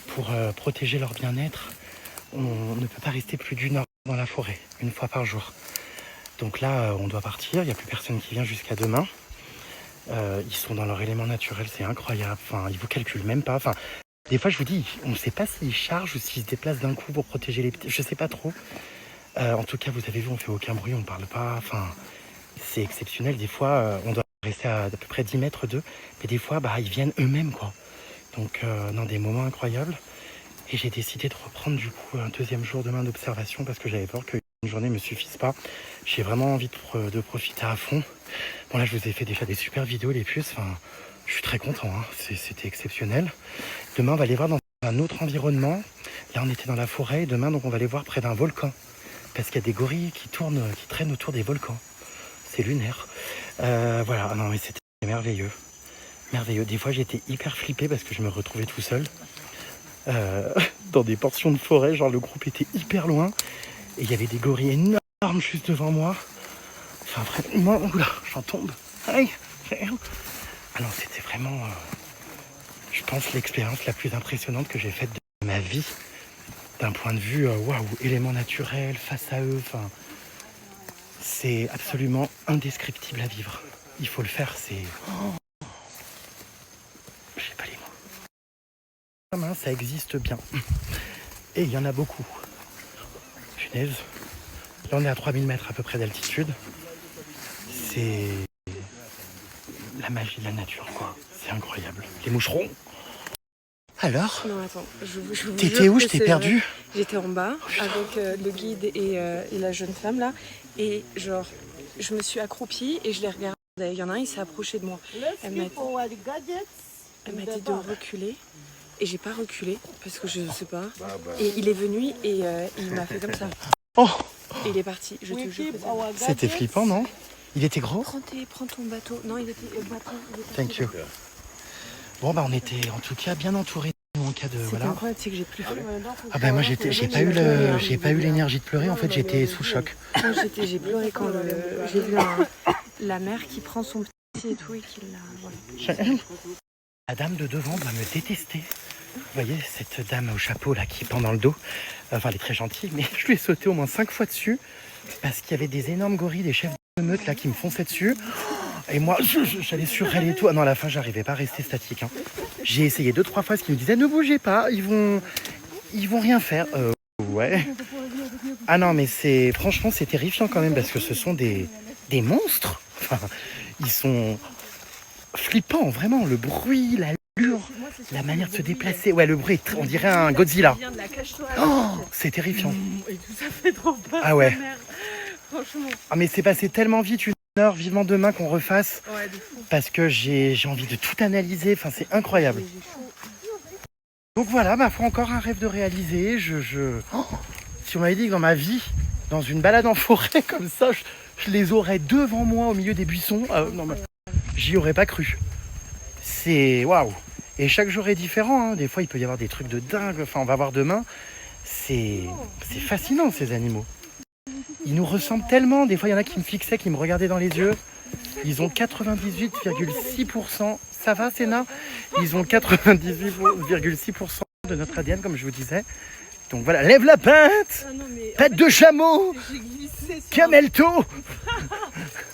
pour protéger leur bien-être, on ne peut pas rester plus d'1 heure dans la forêt, 1 fois par jour. Donc là, on doit partir, il n'y a plus personne qui vient jusqu'à demain. Ils sont dans leur élément naturel, c'est incroyable. Enfin, ils vous calculent même pas. Enfin, des fois, je vous dis, on ne sait pas s'ils chargent ou s'ils se déplacent d'un coup pour protéger les petits. Je sais pas trop. En tout cas, vous avez vu, on fait aucun bruit, on ne parle pas. Enfin, c'est exceptionnel. Des fois, on doit rester à peu près 10 mètres d'eux. Mais des fois, ils viennent eux-mêmes, quoi. Donc, non, des moments incroyables. Et j'ai décidé de reprendre, du coup, un 2e jour demain d'observation parce que j'avais peur qu'une journée ne me suffise pas. J'ai vraiment envie de profiter à fond. Bon, là, je vous ai fait déjà des super vidéos, les puces. Enfin, je suis très content. Hein. C'était exceptionnel. Demain, on va aller voir dans un autre environnement. Là, on était dans la forêt. Et demain, donc, on va aller voir près d'un volcan. Parce qu'il y a des gorilles qui traînent autour des volcans. C'est lunaire. Voilà, non mais c'était merveilleux. Merveilleux. Des fois j'étais hyper flippé parce que je me retrouvais tout seul. Dans des portions de forêt, genre le groupe était hyper loin. Et il y avait des gorilles énormes juste devant moi. Enfin vraiment, oula, j'en tombe. Aïe. Ah non, c'était vraiment, je pense, l'expérience la plus impressionnante que j'ai faite de ma vie. D'un point de vue, waouh, élément naturel, face à eux, enfin, c'est absolument indescriptible à vivre. Il faut le faire, c'est... Oh. J'ai pas les mots. Ça existe bien. Et il y en a beaucoup. Punaise. Là, on est à 3000 mètres à peu près d'altitude. C'est la magie de la nature, quoi. C'est incroyable. Les moucherons. Alors? Non, attends, je vous T'étais jure où? que Je t'ai c'est perdu. vrai. J'étais en bas avec le guide et la jeune femme là. Et genre, je me suis accroupie et je les regardais. Il y en a un, il s'est approché de moi. Elle m'a dit de reculer. Et j'ai pas reculé parce que je sais pas. Et il est venu et il m'a fait comme ça. Oh! Et il est parti, je te jure. C'était flippant, non? Il était gros? Prends ton bateau. Non, il était bateau. Thank you. Bon, on était en tout cas bien entourés en cas de... Voilà. Incroyable, c'est que j'ai pleuré. Ah moi j'ai pas eu l'énergie de pleurer, en fait j'étais sous choc. J'ai pleuré quand j'ai vu la mère qui prend son petit et tout et qui l'a... Voilà. La dame de devant doit me détester. Vous voyez cette dame au chapeau là qui pend dans le dos. Enfin elle est très gentille, mais je lui ai sauté au moins 5 fois dessus parce qu'il y avait des énormes gorilles, des chefs de meute là qui me fonçaient dessus. Et moi j'allais sur elle et tout. Ah non, à la fin j'arrivais pas à rester statique. Hein. J'ai essayé 2-3 fois parce qu'ils me disaient ne bougez pas, ils vont rien faire. Ouais. Ah non mais franchement c'est terrifiant quand même parce que ce sont des monstres. Enfin, ils sont flippants vraiment, le bruit, l'allure, la manière de se déplacer. Ouais, le bruit, on dirait un Godzilla. Oh, c'est terrifiant. Et tout ça fait trop peur. Ah ouais. Franchement. Ah mais c'est passé tellement vite, 1 heure, vivement demain qu'on refasse. Ouais, de fou. Parce que j'ai envie de tout analyser, enfin c'est incroyable. Donc voilà, faut encore un rêve de réaliser. Oh, si on m'avait dit que dans ma vie, dans une balade en forêt comme ça, je les aurais devant moi au milieu des buissons, non, j'y aurais pas cru. C'est waouh. Et chaque jour est différent, hein. Des fois il peut y avoir des trucs de dingue, enfin on va voir demain. C'est fascinant ces animaux. Ils nous ressemblent tellement, des fois il y en a qui me fixaient, qui me regardaient dans les yeux. Ils ont 98,6%, ça va Sénat? Ils ont 98,6% de notre ADN comme je vous disais. Donc voilà, lève la patte, patte de chameau, camelto.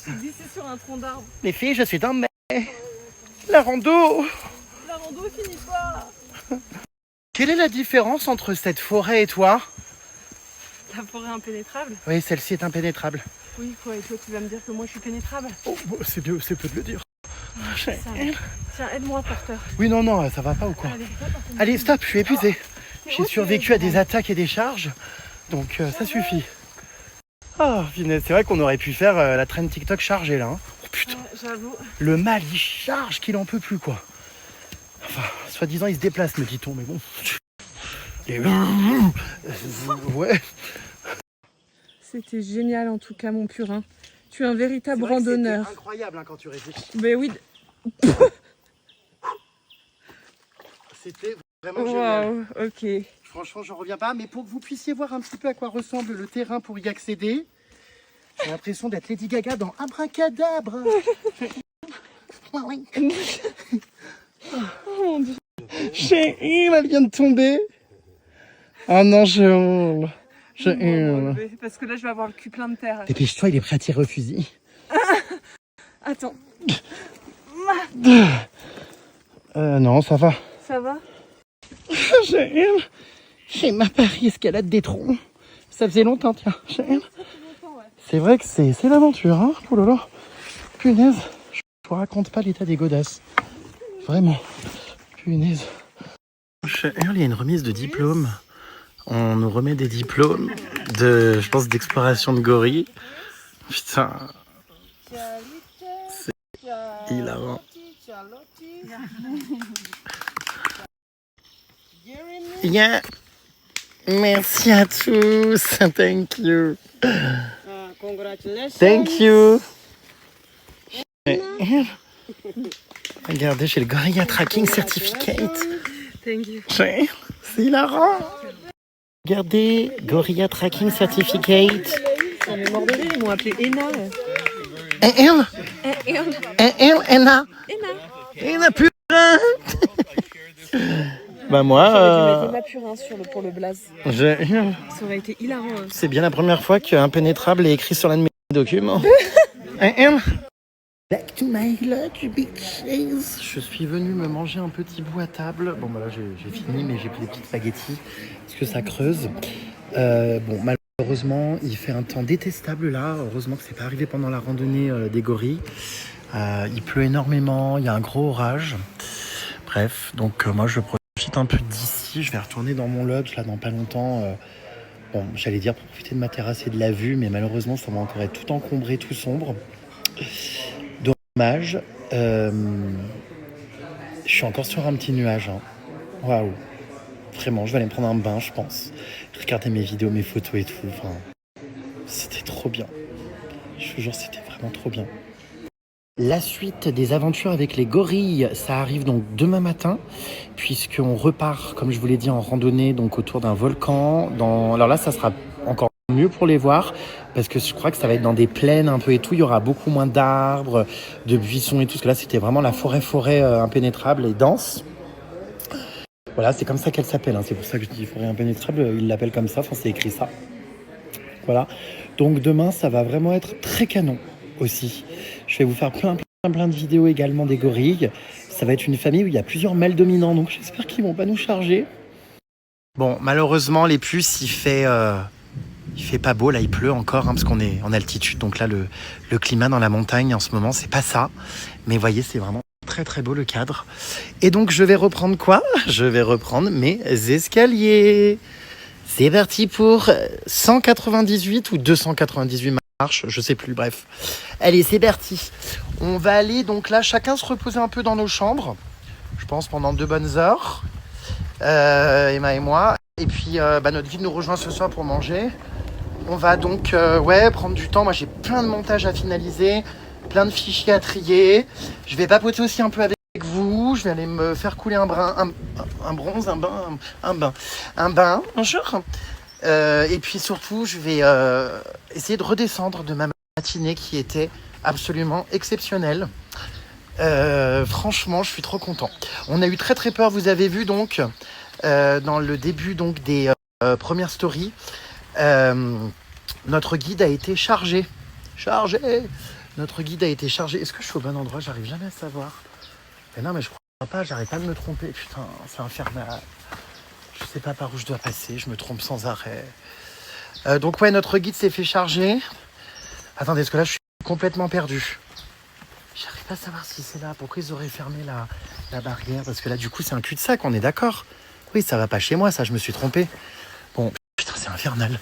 J'ai glissé sur un tronc d'arbre. Les filles, je suis dans la rando. La rando finit pas. Quelle est la différence entre cette forêt et toi? La forêt impénétrable? Oui, celle-ci est impénétrable. Oui, quoi, et toi tu vas me dire que moi je suis pénétrable? Oh, c'est peu de le dire. Tiens, aide-moi, porteur. Oui, non, ça va pas ou quoi? Allez, stop, je suis épuisé. J'ai survécu à des attaques et des charges, donc ça suffit. Ah, c'est vrai qu'on aurait pu faire la traîne TikTok chargée là. Hein. Oh putain, j'avoue. Le mal il charge qu'il en peut plus quoi. Enfin, soi-disant il se déplace me dit-on, mais bon. Et... ouais. C'était génial en tout cas mon purin. Tu es un véritable randonneur. C'est incroyable hein, quand tu réfléchis. Mais oui. C'était vraiment génial. Wow, ok. Franchement, j'en reviens pas, mais pour que vous puissiez voir un petit peu à quoi ressemble le terrain pour y accéder, j'ai l'impression d'être Lady Gaga dans Abracadabra. Oh mon Dieu. Chérie, elle vient de tomber. Oh non, je hurle. Je hurle. Parce que là, je vais avoir le cul plein de terre. Dépêche-toi, il est prêt à tirer au fusil. Attends. Non, ça va. Ça va? J'ai ma Paris escalade des troncs. Ça faisait longtemps, tiens. C'est vrai que c'est l'aventure, hein. Oh là là. Punaise. Je vous raconte pas l'état des godasses. Vraiment. Punaise. Il y a une remise de diplôme. On nous remet des diplômes de, je pense, d'exploration de gorilles. Putain. C'est hilarant. Yeah. Merci à tous. Thank you. Congratulations. Thank you. Regardez, j'ai le Gorilla Tracking Certificate. Thank you. C'est hilarant. Regardez, Gorilla Tracking Certificate. On est mort de rire, ils m'ont appelé Ena. Ena putain. Bah moi, J'aurais dû mettre Ena purin pour le blaze. Ça aurait été hilarant. Hein. C'est bien la première fois qu'Impénétrable est écrit sur l'un de mes documents. Back to my lodge, bitches. Je suis venu me manger un petit bout à table. Bon, bah là, j'ai fini, mais j'ai pris des petites spaghettis parce que ça creuse. Bon, malheureusement, il fait un temps détestable là. Heureusement que c'est pas arrivé pendant la randonnée des gorilles. Il pleut énormément, il y a un gros orage. Bref, donc moi, je profite un peu d'ici. Je vais retourner dans mon lodge là dans pas longtemps. Bon, j'allais dire pour profiter de ma terrasse et de la vue, mais malheureusement, ça va encore être tout encombré, tout sombre. Dommage. Je suis encore sur un petit nuage. Hein. Waouh. Vraiment, je vais aller me prendre un bain, je pense. Regarder mes vidéos, mes photos et tout. Enfin, c'était trop bien. Je vous jure, c'était vraiment trop bien. La suite des aventures avec les gorilles, ça arrive donc demain matin, puisqu'on repart, comme je vous l'ai dit, en randonnée donc autour d'un volcan. Alors là, ça sera encore mieux pour les voir, parce que je crois que ça va être dans des plaines un peu et tout. Il y aura beaucoup moins d'arbres, de buissons et tout, parce que là, c'était vraiment la forêt impénétrable et dense. Voilà, c'est comme ça qu'elle s'appelle. Hein. C'est pour ça que je dis forêt impénétrable. Ils l'appellent comme ça. Enfin, c'est écrit ça. Voilà. Donc demain, ça va vraiment être très canon aussi. Je vais vous faire plein de vidéos également des gorilles. Ça va être une famille où il y a plusieurs mâles dominants. Donc j'espère qu'ils vont pas nous charger. Bon, malheureusement, les puces, il fait pas beau. Là, il pleut encore hein, parce qu'on est en altitude. Donc là, le climat dans la montagne en ce moment, c'est pas ça. Mais vous voyez, c'est vraiment très beau le cadre. Et donc je vais reprendre quoi? Je vais reprendre mes escaliers. C'est parti pour 198 ou 298 marches, je sais plus, bref. Allez, c'est parti. On va aller donc là, chacun se reposer un peu dans nos chambres. Je pense pendant 2 bonnes heures. Emma et moi. Et puis notre guide nous rejoint ce soir pour manger. On va donc prendre du temps. Moi j'ai plein de montages à finaliser. Plein de fichiers à trier. Je vais papoter aussi un peu avec vous. Je vais aller me faire couler un bain. Et puis surtout, je vais essayer de redescendre de ma matinée qui était absolument exceptionnelle. Franchement, je suis trop content. On a eu très peur. Vous avez vu donc dans le début donc des premières stories, notre guide a été chargé. Notre guide a été chargé. Est-ce que je suis au bon endroit? J'arrive jamais à savoir. Mais non, mais je crois pas, j'arrête pas de me tromper. Putain, c'est infernal. sais pas par où je dois passer, je me trompe sans arrêt. Donc ouais, notre guide s'est fait charger. Attendez, parce que là je suis complètement perdu. J'arrive pas à savoir si c'est là. Pourquoi ils auraient fermé la barrière? Parce que là du coup c'est un cul-de-sac, on est d'accord? Oui, ça va pas chez moi, ça, je me suis trompé. Bon, putain, c'est infernal.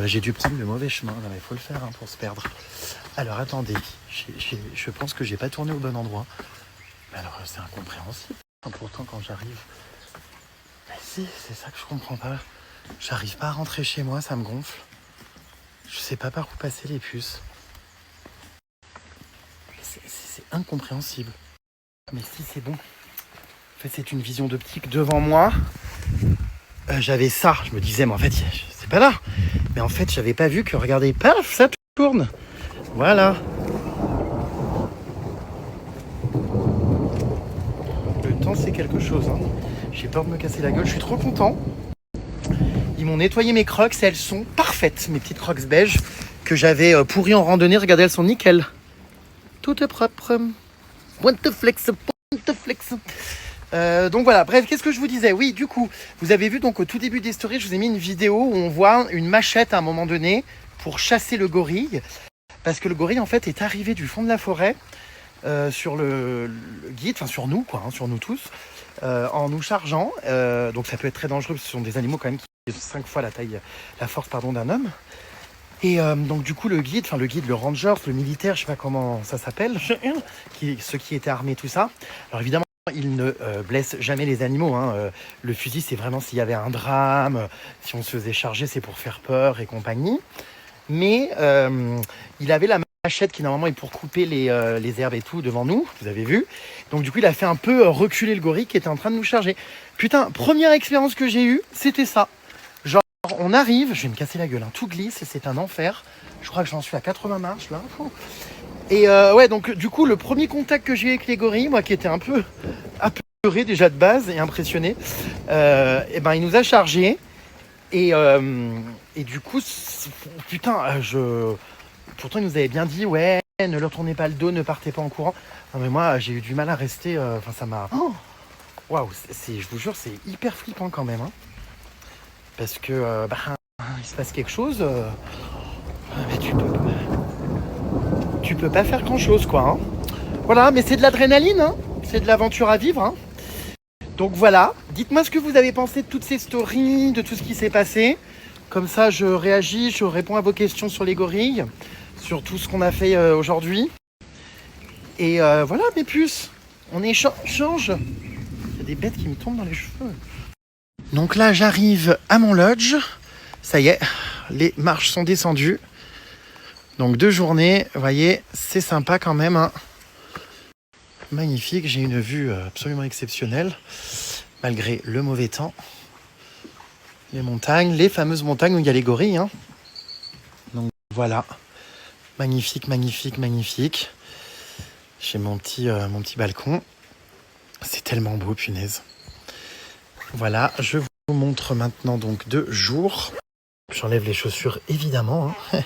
J'ai dû prendre le mauvais chemin. Non, mais il faut le faire pour se perdre. Alors attendez, je pense que j'ai pas tourné au bon endroit. Mais alors c'est incompréhensible. Pourtant quand j'arrive... Mais si, c'est ça que je comprends pas. J'arrive pas à rentrer chez moi, ça me gonfle. Je sais pas par où passer les puces. C'est incompréhensible. Mais si, c'est bon. En fait, c'est une vision d'optique devant moi. J'avais ça. Je me disais, mais en fait, c'est pas là. Mais en fait, j'avais pas vu que, regardez, paf, ça tourne. Voilà. Le temps, c'est quelque chose. Hein. J'ai peur de me casser la gueule. Je suis trop content. Ils m'ont nettoyé mes crocs et elles sont parfaites. Mes petites crocs beige que j'avais pourries en randonnée. Regardez, elles sont nickel. Toutes propres. Point de flex. Donc voilà, bref, qu'est-ce que je vous disais? Oui, du coup, vous avez vu donc au tout début des stories, je vous ai mis une vidéo où on voit une machette à un moment donné pour chasser le gorille. Parce que le gorille, en fait, est arrivé du fond de la forêt sur le guide, enfin sur nous, quoi, hein, sur nous tous, en nous chargeant. Donc ça peut être très dangereux, parce que ce sont des animaux quand même qui ont 5 fois la force d'un homme. Et donc du coup le guide, le ranger, le militaire, je sais pas comment ça s'appelle, ceux qui étaient armés, tout ça. Alors évidemment, il ne blesse jamais les animaux. Hein. Le fusil, c'est vraiment s'il y avait un drame, si on se faisait charger, c'est pour faire peur et compagnie. Mais il avait la machette qui normalement est pour couper les herbes et tout devant nous, vous avez vu. Donc du coup, il a fait un peu reculer le gorille qui était en train de nous charger. Putain, première expérience que j'ai eue, c'était ça. Genre, on arrive, je vais me casser la gueule, hein, tout glisse, c'est un enfer. Je crois que j'en suis à 80 marches là. Et ouais, donc du coup, le premier contact que j'ai eu avec les gorilles, moi qui étais un peu apeuré déjà de base et impressionné, et ben il nous a chargés. Et du coup, putain, pourtant il nous avait bien dit, ouais, ne leur tournez pas le dos, ne partez pas en courant. Non mais moi, j'ai eu du mal à rester, enfin ça m'a... Waouh, je vous jure, c'est hyper flippant quand même. Hein. Parce que, il se passe quelque chose, mais tu peux pas faire grand chose, quoi. Hein. Voilà, mais c'est de l'adrénaline, hein. C'est de l'aventure à vivre. Hein. Donc voilà, dites-moi ce que vous avez pensé de toutes ces stories, de tout ce qui s'est passé. Comme ça, je réagis, je réponds à vos questions sur les gorilles, sur tout ce qu'on a fait aujourd'hui. Et voilà, mes puces, on échange. Il y a des bêtes qui me tombent dans les cheveux. Donc là, j'arrive à mon lodge. Ça y est, les marches sont descendues. Donc 2 journées, vous voyez, c'est sympa quand même. Hein. Magnifique, j'ai une vue absolument exceptionnelle, malgré le mauvais temps. Les montagnes, les fameuses montagnes où il y a les gorilles. Hein. Donc voilà, magnifique, magnifique, magnifique. J'ai mon petit balcon. C'est tellement beau, punaise. Voilà, je vous montre maintenant donc 2 jours. J'enlève les chaussures, évidemment. Hein.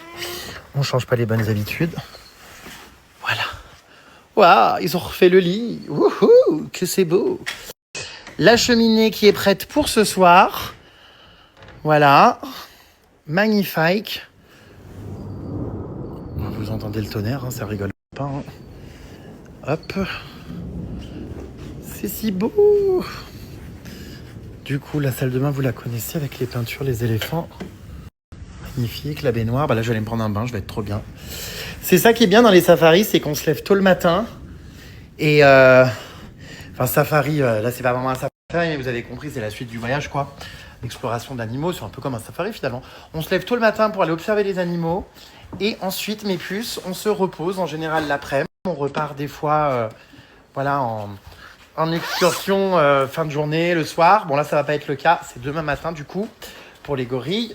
On ne change pas les bonnes habitudes. Voilà. Waouh, ils ont refait le lit. Wouhou, que c'est beau. La cheminée qui est prête pour ce soir. Voilà. Magnifique. Vous entendez le tonnerre, hein, ça rigole pas. Hein. Hop. C'est si beau. Du coup, la salle de bain, vous la connaissez avec les peintures, les éléphants. Magnifique, la baignoire. Là, je vais aller me prendre un bain, je vais être trop bien. C'est ça qui est bien dans les safaris, c'est qu'on se lève tôt le matin. Et safari, là, c'est pas vraiment un safari, mais vous avez compris, c'est la suite du voyage, quoi. L'exploration d'animaux, c'est un peu comme un safari, finalement. On se lève tôt le matin pour aller observer les animaux. Et ensuite, mes puces, on se repose, en général, l'après-midi. On repart des fois, en excursion fin de journée, le soir. Bon, là, ça va pas être le cas. C'est demain matin, du coup, pour les gorilles.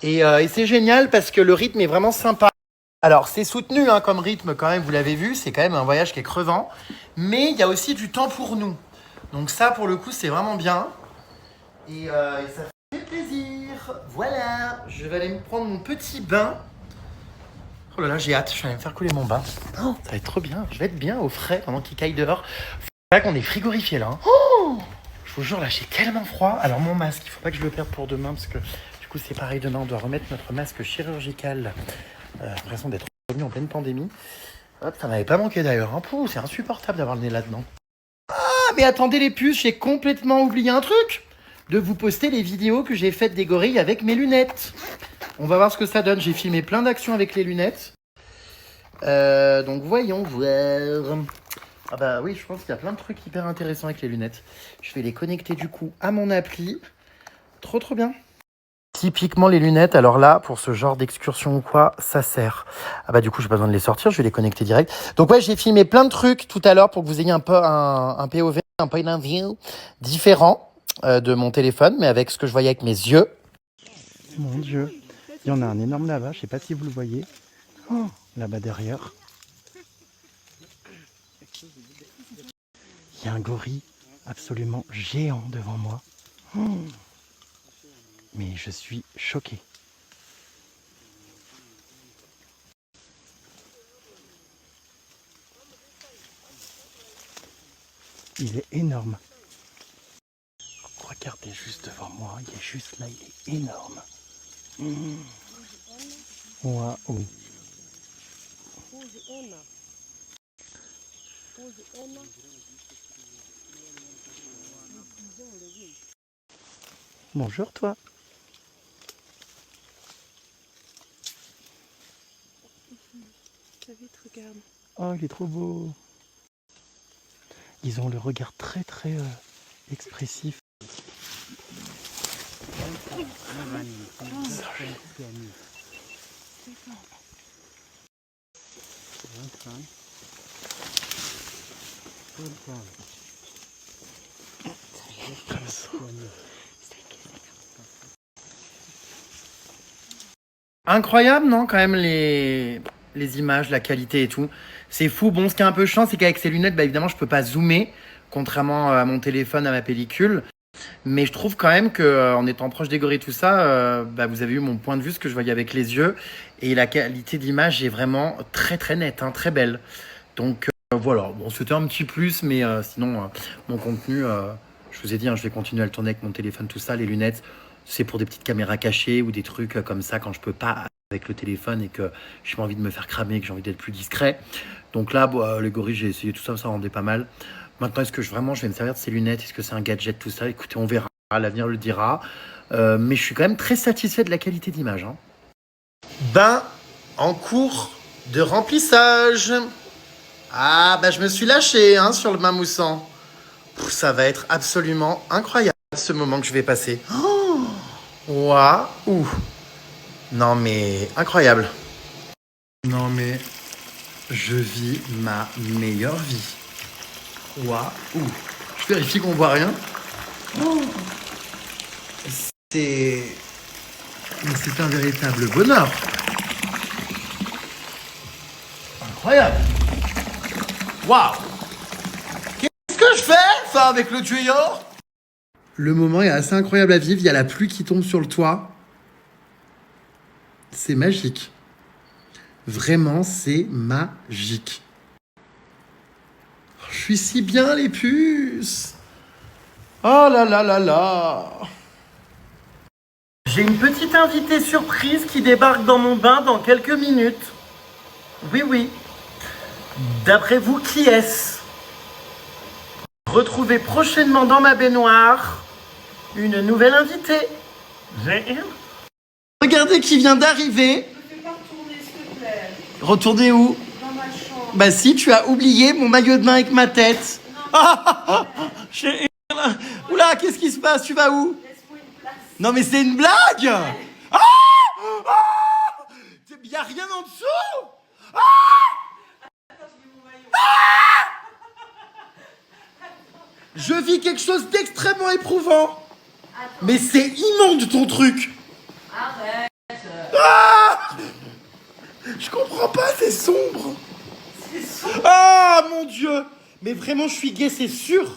Et c'est génial parce que le rythme est vraiment sympa. Alors, c'est soutenu hein, comme rythme quand même, vous l'avez vu. C'est quand même un voyage qui est crevant. Mais il y a aussi du temps pour nous. Donc ça, pour le coup, c'est vraiment bien. Et ça fait plaisir. Voilà, je vais aller me prendre mon petit bain. Oh là là, j'ai hâte. Je vais aller me faire couler mon bain. Oh, ça va être trop bien. Je vais être bien au frais pendant qu'il caille dehors. Faut pas qu'on est frigorifié là. Hein. Oh, Je vous jure, là, j'ai tellement froid. Alors, mon masque, il faut pas que je le perde pour demain, parce que du coup, c'est pareil. Demain, on doit remettre notre masque chirurgical. L'impression d'être revenu en pleine pandémie. Hop, ça m'avait pas manqué d'ailleurs. Hein. Pouh, c'est insupportable d'avoir le nez là-dedans. Ah, mais attendez les puces, j'ai complètement oublié un truc. De vous poster les vidéos que j'ai faites des gorilles avec mes lunettes. On va voir ce que ça donne. J'ai filmé plein d'actions avec les lunettes. Donc, voyons voir. Ah bah oui, je pense qu'il y a plein de trucs hyper intéressants avec les lunettes. Je vais les connecter du coup à mon appli. Trop bien. Typiquement les lunettes, alors là, pour ce genre d'excursion ou quoi, ça sert. Ah bah du coup, j'ai pas besoin de les sortir, je vais les connecter direct. Donc ouais, j'ai filmé plein de trucs tout à l'heure pour que vous ayez un peu un POV, un point of view différent de mon téléphone, mais avec ce que je voyais avec mes yeux. Mon Dieu, il y en a un énorme là-bas, je sais pas si vous le voyez. Oh, là-bas derrière. Il y a un gorille absolument géant devant moi. Oh. Mais je suis choqué. Il est énorme. Regardez juste devant moi, il est juste là, il est énorme. Waouh. Bonjour toi. Regarde. Oh, il est trop beau. Ils ont le regard très expressif. Incroyable, non, quand même, les images, la qualité et tout. C'est fou. Bon, ce qui est un peu chiant, c'est qu'avec ces lunettes, bah, évidemment, je peux pas zoomer, contrairement à mon téléphone, à ma pellicule. Mais je trouve quand même qu'en étant proche des gorilles, tout ça, bah, vous avez eu mon point de vue, ce que je voyais avec les yeux. Et la qualité d'image est vraiment très nette, hein, très belle. Donc voilà, bon, c'était un petit plus, mais sinon, mon contenu, je vous ai dit, hein, je vais continuer à le tourner avec mon téléphone, tout ça, les lunettes. C'est pour des petites caméras cachées ou des trucs comme ça quand je peux pas avec le téléphone et que j'ai pas envie de me faire cramer, que j'ai envie d'être plus discret. Donc là, les gorilles, j'ai essayé tout ça, ça rendait pas mal. Maintenant, est-ce que vraiment je vais me servir de ces lunettes? Est-ce que c'est un gadget, tout ça? Écoutez, on verra, l'avenir le dira. Mais je suis quand même très satisfait de la qualité d'image. Hein. Ben, en cours de remplissage. Ah, bah je me suis lâché hein, sur le bain moussant. Ça va être absolument incroyable ce moment que je vais passer. Oh, waouh! Non mais incroyable. Non mais je vis ma meilleure vie. Waouh! Je vérifie qu'on voit rien. Oh, c'est un véritable bonheur. Incroyable. Waouh! Qu'est-ce que je fais ça avec le tuyau? Le moment est assez incroyable à vivre. Il y a la pluie qui tombe sur le toit. C'est magique. Vraiment, c'est magique. Je suis si bien, les puces. Oh là là là là. J'ai une petite invitée surprise qui débarque dans mon bain dans quelques minutes. Oui. D'après vous, qui est-ce? Retrouvez prochainement dans ma baignoire une nouvelle invitée. Regardez qui vient d'arriver. Ne fais pas retourner, s'il te plaît. Retournez où? Dans ma chambre. Bah si, tu as oublié mon maillot de bain avec ma tête. Oula, qu'est-ce qui se passe? Tu vas où? Laisse-moi une place. Non mais c'est une blague. Il n'y a rien en dessous. Je vis quelque chose d'extrêmement éprouvant. Mais c'est immonde ton truc. Arrête. Je comprends pas, c'est sombre. Ah mon Dieu. Mais vraiment, je suis gay, c'est sûr.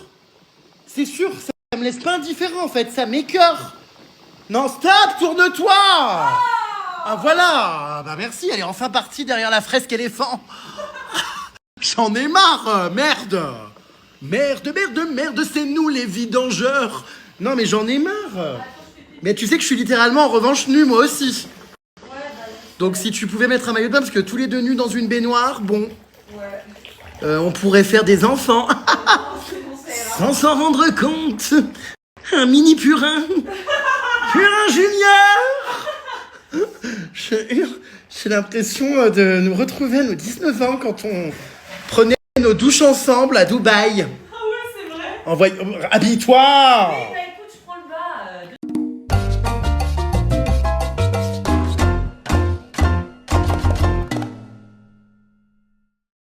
C'est sûr, ça me laisse pas indifférent en fait, ça m'écœure. Non, stop, tourne-toi. Ah voilà. Bah merci, elle est enfin partie derrière la fresque éléphant. J'en ai marre, merde. Merde, merde, merde, c'est nous les vidangeurs. Non mais j'en ai marre. Mais tu sais que je suis littéralement en revanche nu moi aussi. Donc si tu pouvais mettre un maillot de bain, parce que tous les deux nus dans une baignoire, bon. On pourrait faire des enfants. Sans s'en rendre compte. Un mini purin. Purin junior. J'ai l'impression de nous retrouver à nos 19 ans quand on prenait nos douches ensemble à Dubaï. Ah ouais, c'est vrai. Habille-toi.